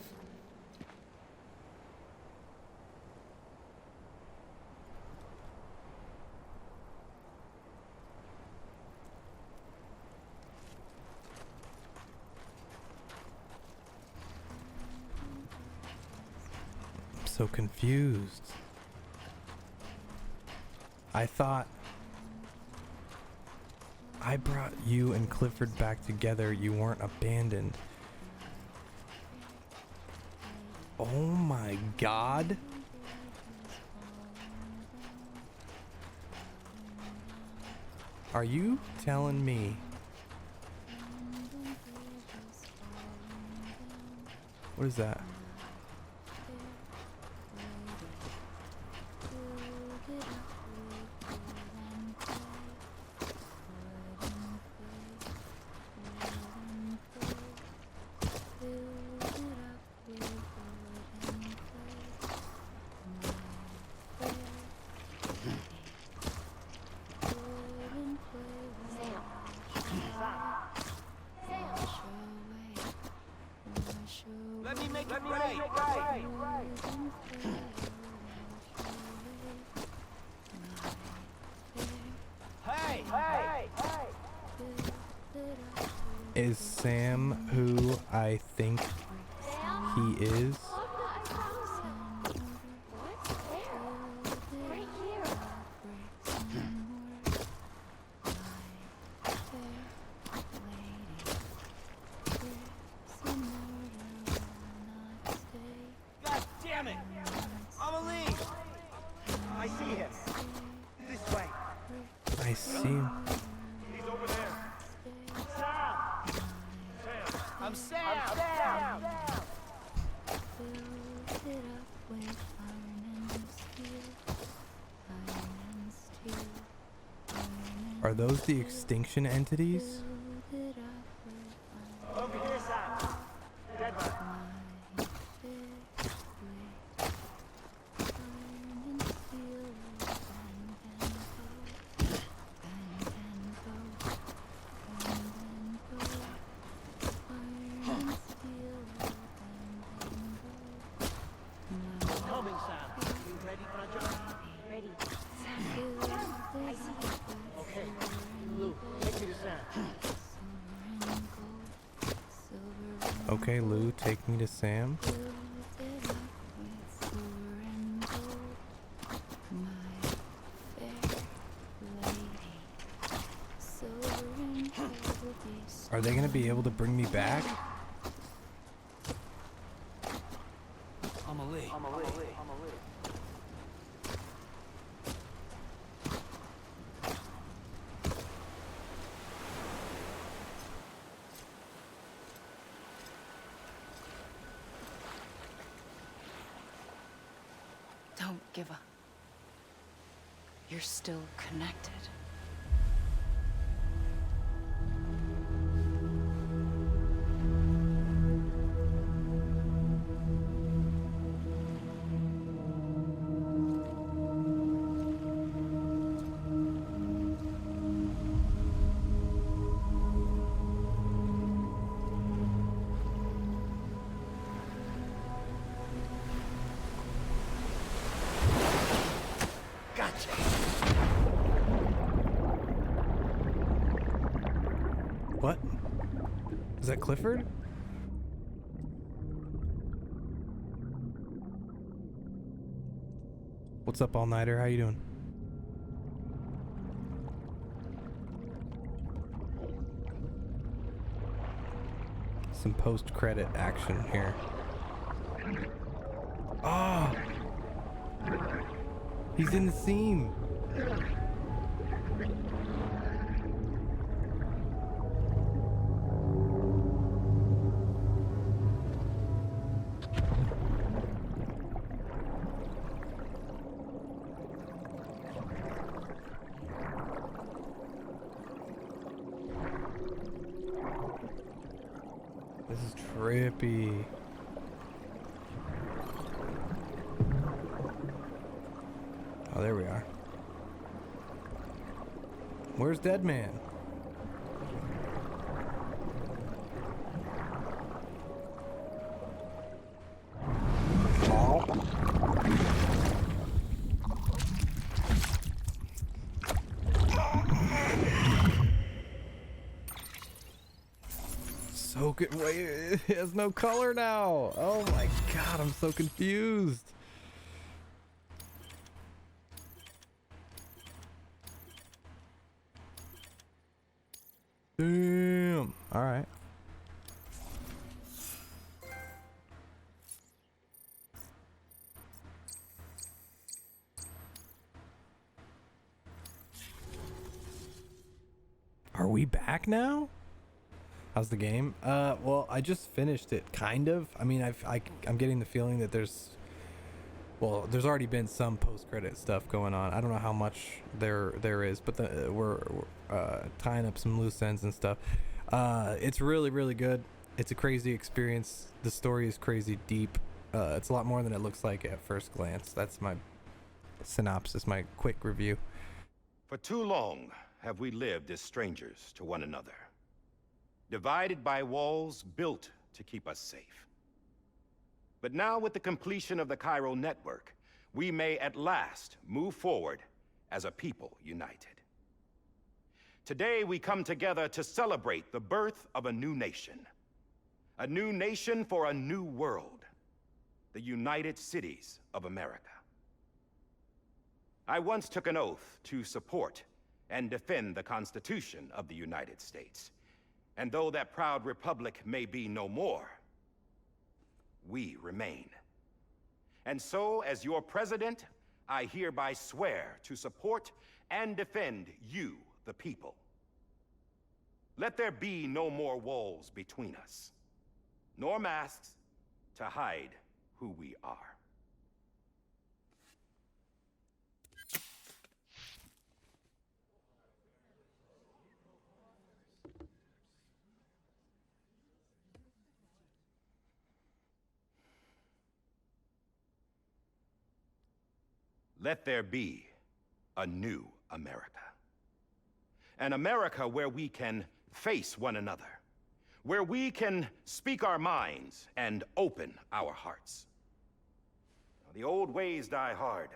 Speaker 1: I'm so confused. I thought I brought you and Clifford back together. You weren't abandoned. Oh my God. Are you telling me? What is that?
Speaker 3: Let me make it right. Hey!
Speaker 1: Is Sam who I think he is?
Speaker 3: God damn it! I'ma leave! I see him. This way.
Speaker 1: I see him.
Speaker 3: He's over there. Sam! I'm Sam!
Speaker 1: Are those the extinction entities?
Speaker 3: Over here, Sam. Dead man. Coming, Sam. You ready for a job?
Speaker 2: Ready.
Speaker 3: Okay. Lou, take me to Sam.
Speaker 1: Okay, Lou, take me to Sam. Are they gonna be able to bring me back?
Speaker 3: I'ma leave.
Speaker 9: Don't give up. You're still connected.
Speaker 1: What? Is that Clifford? What's up, all-nighter? How you doing? Some post-credit action here. Ah! He's in the scene! This is trippy. Oh, there we are. Where's Dead Man? So good. Wait, it has no color now. Oh my god, I'm so confused. Damn. All right. Are we back now? How's the game? Well, I just finished it, kind of. I mean, I'm getting the feeling that there's already been some post-credit stuff going on. I don't know how much there is, but we're tying up some loose ends and stuff. It's really, really good. It's a crazy experience. The story is crazy deep. It's a lot more than it looks like at first glance. That's my synopsis, my quick review.
Speaker 11: For too long have we lived as strangers to one another, divided by walls built to keep us safe. But now, with the completion of the Chiral Network, we may at last move forward as a people united. Today, we come together to celebrate the birth of a new nation for a new world, the United Cities of America. I once took an oath to support and defend the Constitution of the United States. And though that proud republic may be no more, we remain. And so, as your president, I hereby swear to support and defend you, the people. Let there be no more walls between us, nor masks to hide who we are. Let there be a new America. An America where we can face one another, where we can speak our minds and open our hearts. The old ways die hard,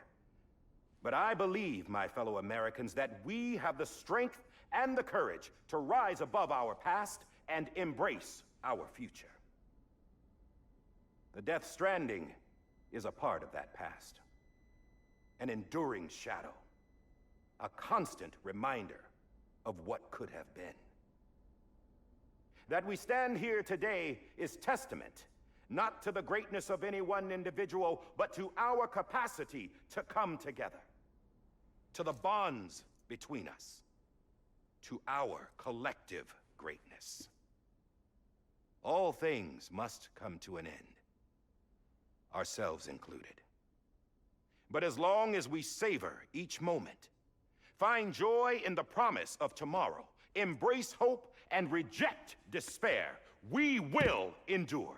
Speaker 11: but I believe, my fellow Americans, that we have the strength and the courage to rise above our past and embrace our future. The Death Stranding is a part of that past. An enduring shadow, a constant reminder of what could have been. That we stand here today is testament, not to the greatness of any one individual, but to our capacity to come together, to the bonds between us, to our collective greatness. All things must come to an end, ourselves included. But as long as we savor each moment, find joy in the promise of tomorrow, embrace hope, and reject despair, we will endure.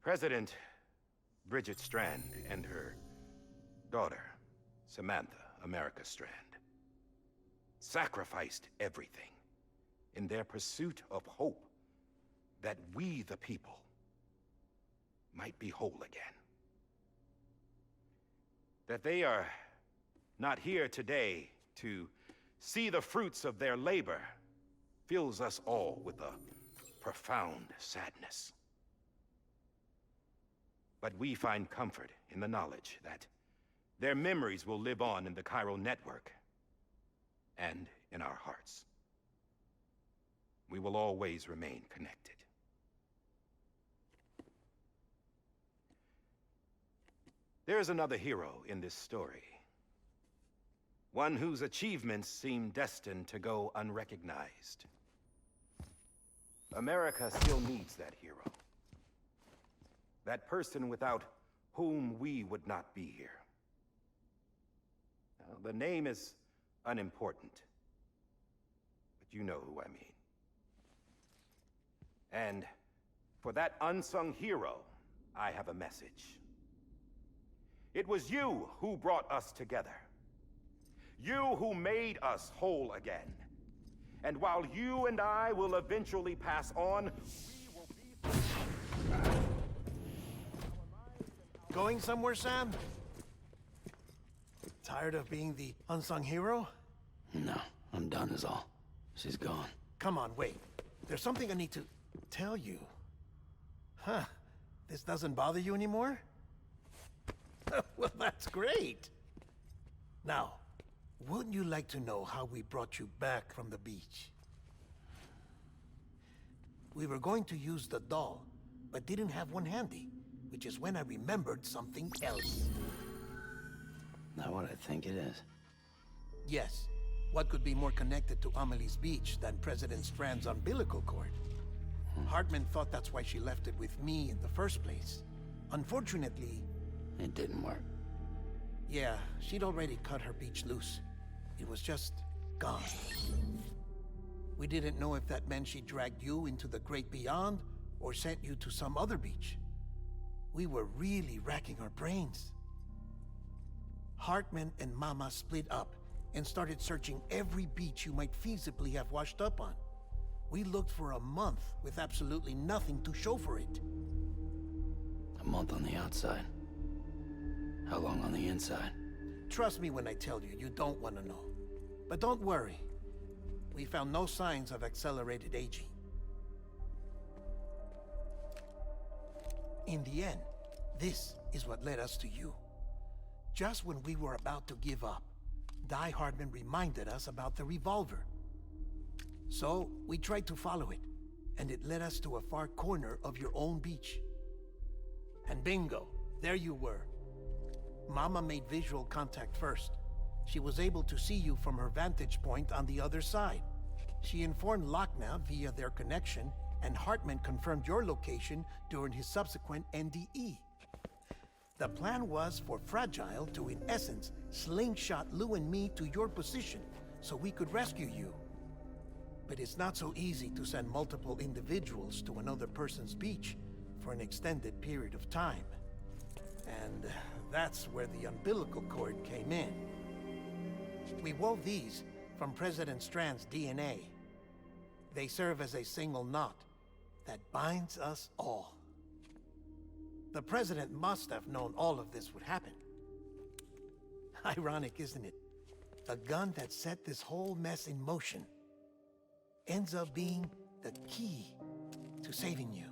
Speaker 11: President Bridget Strand and her daughter, Samantha America Strand, sacrificed everything in their pursuit of hope that we, the people, might be whole again. That they are not here today to see the fruits of their labor fills us all with a profound sadness. But we find comfort in the knowledge that their memories will live on in the Chiral Network and in our hearts. We will always remain connected. There is another hero in this story. One whose achievements seem destined to go unrecognized. America still needs that hero. That person without whom we would not be here. Now, the name is unimportant, but you know who I mean. And for that unsung hero, I have a message. It was you who brought us together. You who made us whole again. And while you and I will eventually pass on, we will be...
Speaker 5: Going somewhere, Sam? Tired of being the unsung hero?
Speaker 6: No, I'm done is all. She's gone.
Speaker 5: Come on, wait. There's something I need to tell you. Huh. This doesn't bother you anymore? Well, that's great. Now, wouldn't you like to know how we brought you back from the beach? We were going to use the doll, but didn't have one handy, which is when I remembered something else.
Speaker 6: Not what I think it is.
Speaker 5: Yes. What could be more connected to Amelie's beach than President Strand's umbilical cord? Hartman thought that's why she left it with me in the first place. Unfortunately...
Speaker 6: It didn't work.
Speaker 5: Yeah, she'd already cut her beach loose. It was just gone. We didn't know if that meant she dragged you into the great beyond, or sent you to some other beach. We were really racking our brains. Hartman and Mama split up and started searching every beach you might feasibly have washed up on. We looked for a month with absolutely nothing to show for it.
Speaker 6: A month on the outside. How long on the inside?
Speaker 5: Trust me when I tell you, you don't want to know. But don't worry. We found no signs of accelerated aging. In the end, this is what led us to you. Just when we were about to give up, Die Hardman reminded us about the revolver. So, we tried to follow it, and it led us to a far corner of your own beach. And bingo, there you were. Mama made visual contact first. She was able to see you from her vantage point on the other side. She informed Lochna via their connection, and Hartman confirmed your location during his subsequent NDE. The plan was for Fragile to, in essence, slingshot Lou and me to your position so we could rescue you. But it's not so easy to send multiple individuals to another person's beach for an extended period of time. And that's where the umbilical cord came in. We wove these from President Strand's DNA. They serve as a single knot that binds us all. The President must have known all of this would happen. Ironic, isn't it? The gun that set this whole mess in motion ends up being the key to saving you.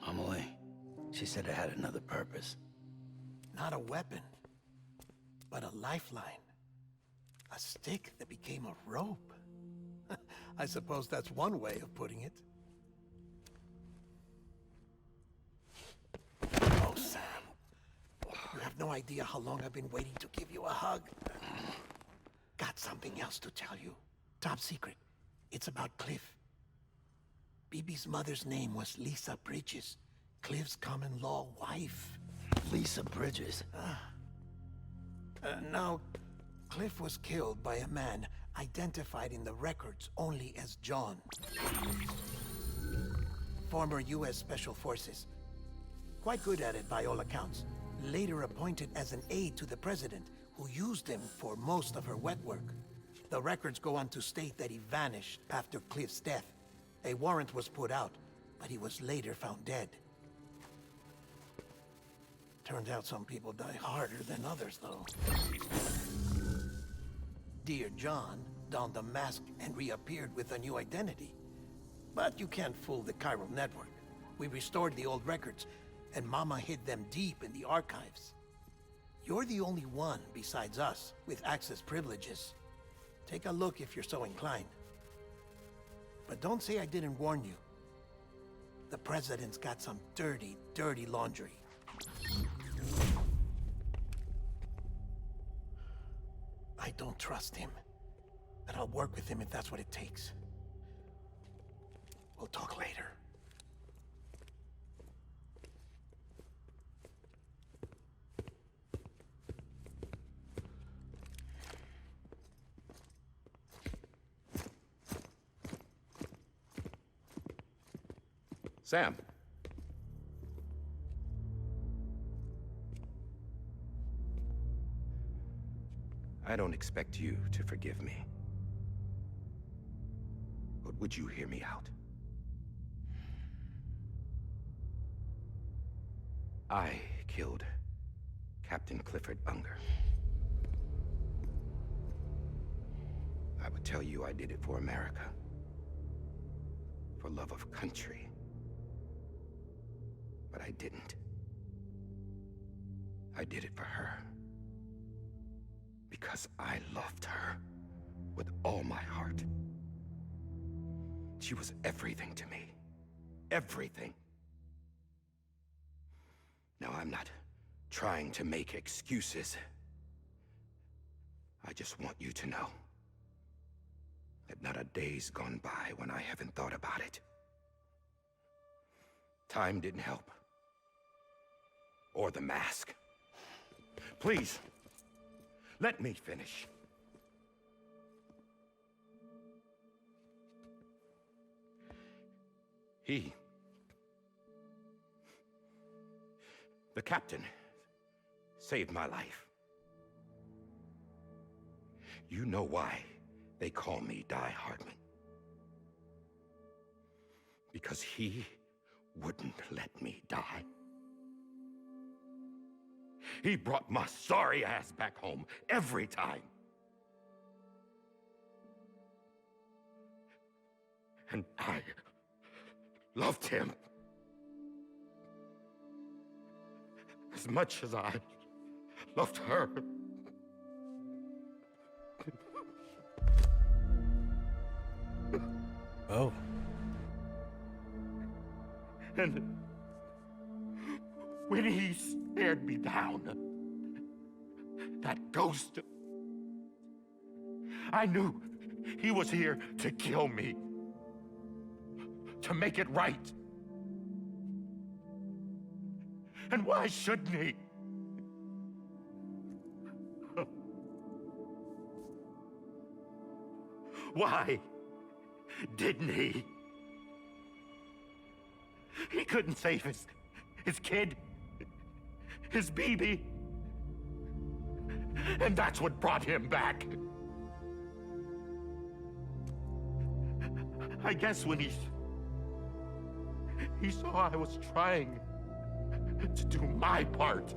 Speaker 6: Amelie, she said it had another purpose.
Speaker 5: Not a weapon, but a lifeline. A stick that became a rope. I suppose that's one way of putting it. Oh, Sam. You have no idea how long I've been waiting to give you a hug. Got something else to tell you. Top secret. It's about Cliff. BB's mother's name was Lisa Bridges, Cliff's common-law wife.
Speaker 6: Lisa Bridges?
Speaker 5: Now, Cliff was killed by a man identified in the records only as John. Former U.S. Special Forces. Quite good at it by all accounts. Later appointed as an aide to the president, who used him for most of her wet work. The records go on to state that he vanished after Cliff's death. A warrant was put out, but he was later found dead. Turns out some people die harder than others, though. Dear John donned a mask and reappeared with a new identity. But you can't fool the Chiral Network. We restored the old records, and Mama hid them deep in the archives. You're the only one, besides us, with access privileges. Take a look if you're so inclined. But don't say I didn't warn you. The President's got some dirty, dirty laundry. I don't trust him, but I'll work with him if that's what it takes. We'll talk later.
Speaker 11: Sam. I don't expect you to forgive me. But would you hear me out? I killed Captain Clifford Unger. I would tell you I did it for America. For love of country. But I didn't. I did it for her. Because I loved her with all my heart. She was everything to me. Everything. Now, I'm not trying to make excuses. I just want you to know that not a day's gone by when I haven't thought about it. Time didn't help. Or the mask. Please, let me finish. The captain, saved my life. You know why they call me Die Hardman. Because he wouldn't let me die. He brought my sorry ass back home every time. And I loved him as much as I loved her.
Speaker 1: Oh.
Speaker 11: And when he stared me down, that ghost, I knew he was here to kill me, to make it right. And why shouldn't he? Why didn't he? He couldn't save his kid, his baby. And that's what brought him back. I guess when he saw I was trying to do my part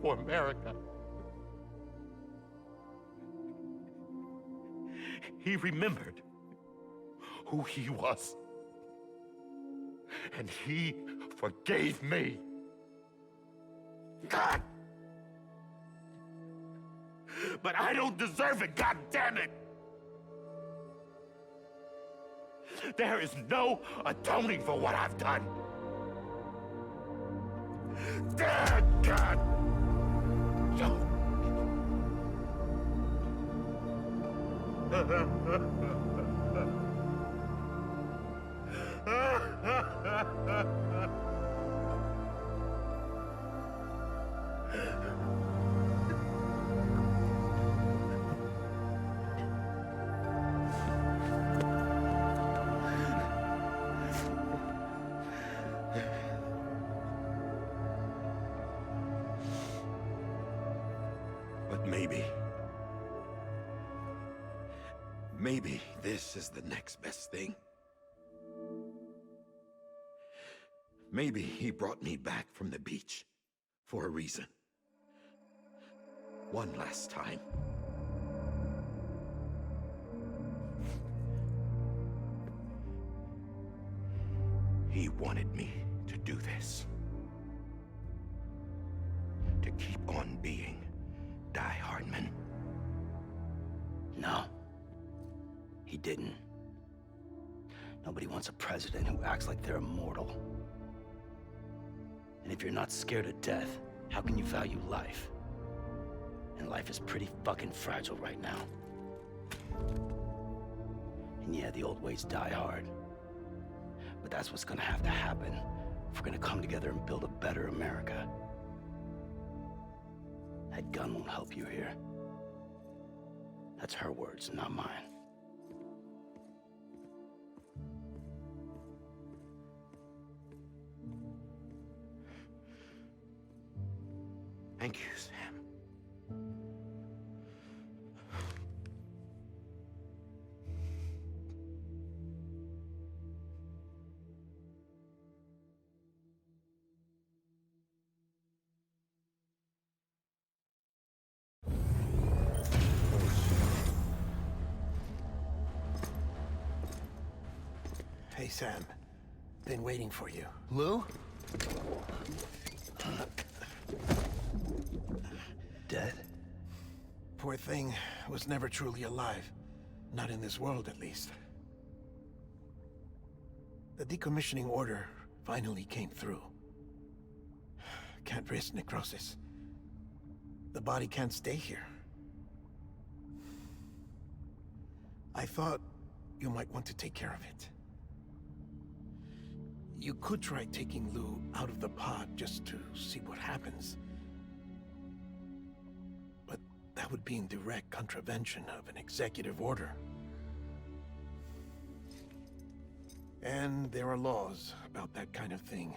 Speaker 11: for America, he remembered who he was. And he forgave me. God! But I don't deserve it, God damn it! There is no atoning for what I've done. God! No. But maybe this is the next best thing. Maybe he brought me back from the beach for a reason. One last time. wanted me to do this. To keep on being Die Hardman.
Speaker 6: No. He didn't. Nobody wants a president who acts like they're immortal. And if you're not scared of death, how can you value life? And life is pretty fucking fragile right now. And yeah, the old ways die hard. But that's what's gonna have to happen if we're gonna come together and build a better America. That gun won't help you here. That's her words, not mine.
Speaker 11: Thank you, Sam.
Speaker 5: Hey, Sam. Been waiting for you.
Speaker 8: Lou?
Speaker 6: Dead?
Speaker 5: Poor thing was never truly alive. Not in this world, at least. The decommissioning order finally came through. Can't risk necrosis. The body can't stay here. I thought you might want to take care of it. You could try taking Lou out of the pod just to see what happens. But that would be in direct contravention of an executive order. And there are laws about that kind of thing,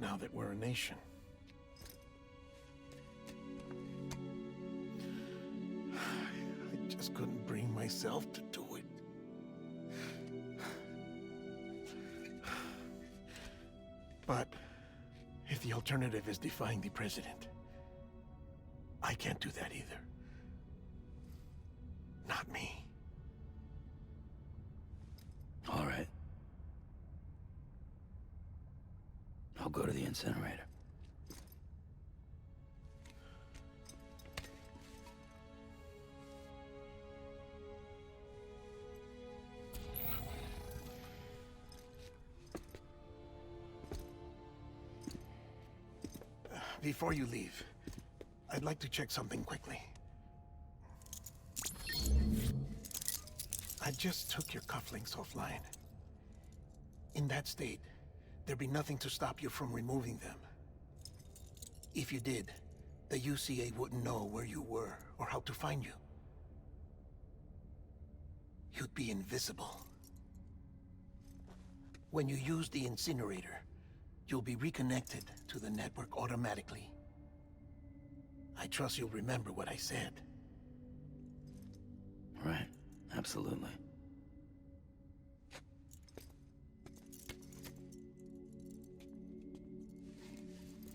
Speaker 5: now that we're a nation. I just couldn't bring myself to do it. But if the alternative is defying the president, I can't do that either. Not me.
Speaker 6: All right. I'll go to the incinerator.
Speaker 5: Before you leave, I'd like to check something quickly. I just took your cufflinks offline. In that state, there'd be nothing to stop you from removing them. If you did, the UCA wouldn't know where you were or how to find you. You'd be invisible. When you use the incinerator, you'll be reconnected to the network automatically. I trust you'll remember what I said.
Speaker 6: Right, absolutely.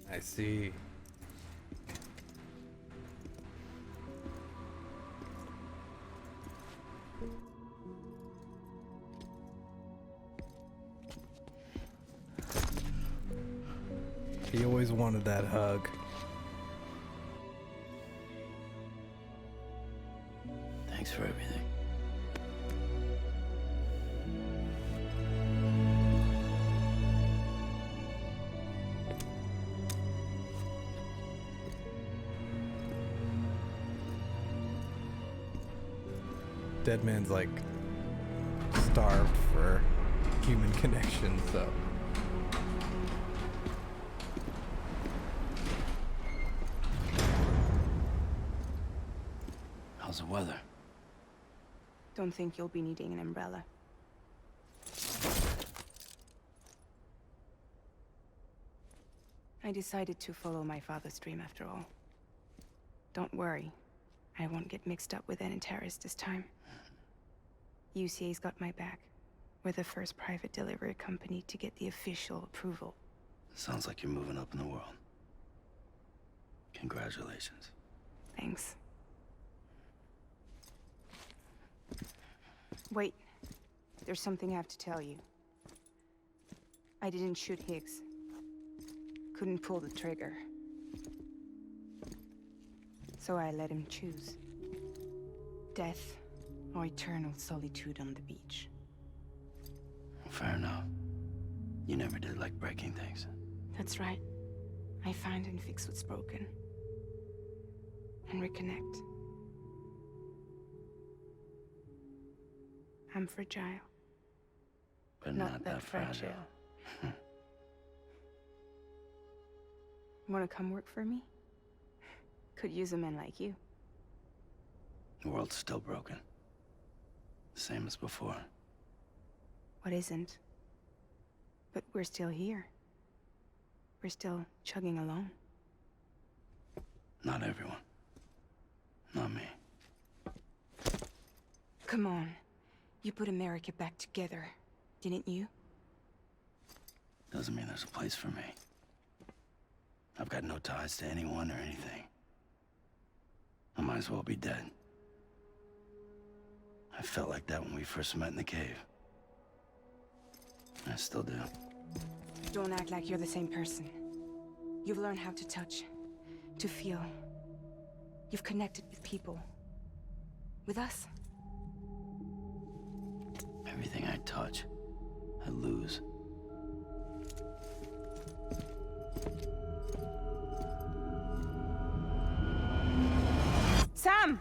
Speaker 1: I see. He always wanted that hug.
Speaker 6: Thanks for everything.
Speaker 1: Dead man's like starved for human connection, so.
Speaker 6: How's the weather?
Speaker 7: Don't think you'll be needing an umbrella. I decided to follow my father's dream after all. Don't worry. I won't get mixed up with any terrorists this time. UCA's got my back. We're the first private delivery company to get the official approval.
Speaker 6: Sounds like you're moving up in the world. Congratulations.
Speaker 7: Thanks. Wait. There's something I have to tell you. I didn't shoot Higgs. Couldn't pull the trigger. So I let him choose. Death or eternal solitude on the beach.
Speaker 6: Fair enough. You never did like breaking things.
Speaker 7: That's right. I find and fix what's broken. And reconnect. I'm fragile.
Speaker 6: But not that fragile.
Speaker 7: Wanna come work for me? Could use a man like you.
Speaker 6: The world's still broken. Same as before.
Speaker 7: What isn't? But we're still here. We're still chugging along.
Speaker 6: Not everyone. Not me.
Speaker 7: Come on. You put America back together, didn't you?
Speaker 6: Doesn't mean there's a place for me. I've got no ties to anyone or anything. I might as well be dead. I felt like that when we first met in the cave. I still do.
Speaker 7: Don't act like you're the same person. You've learned how to touch, to feel. You've connected with people. With us.
Speaker 6: Everything I touch, I lose.
Speaker 7: Sam!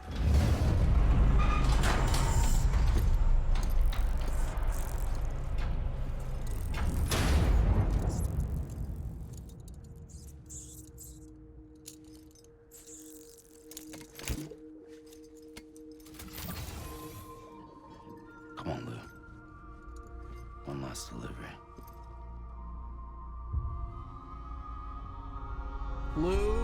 Speaker 6: Come on, Lou. One last delivery.
Speaker 1: Lou.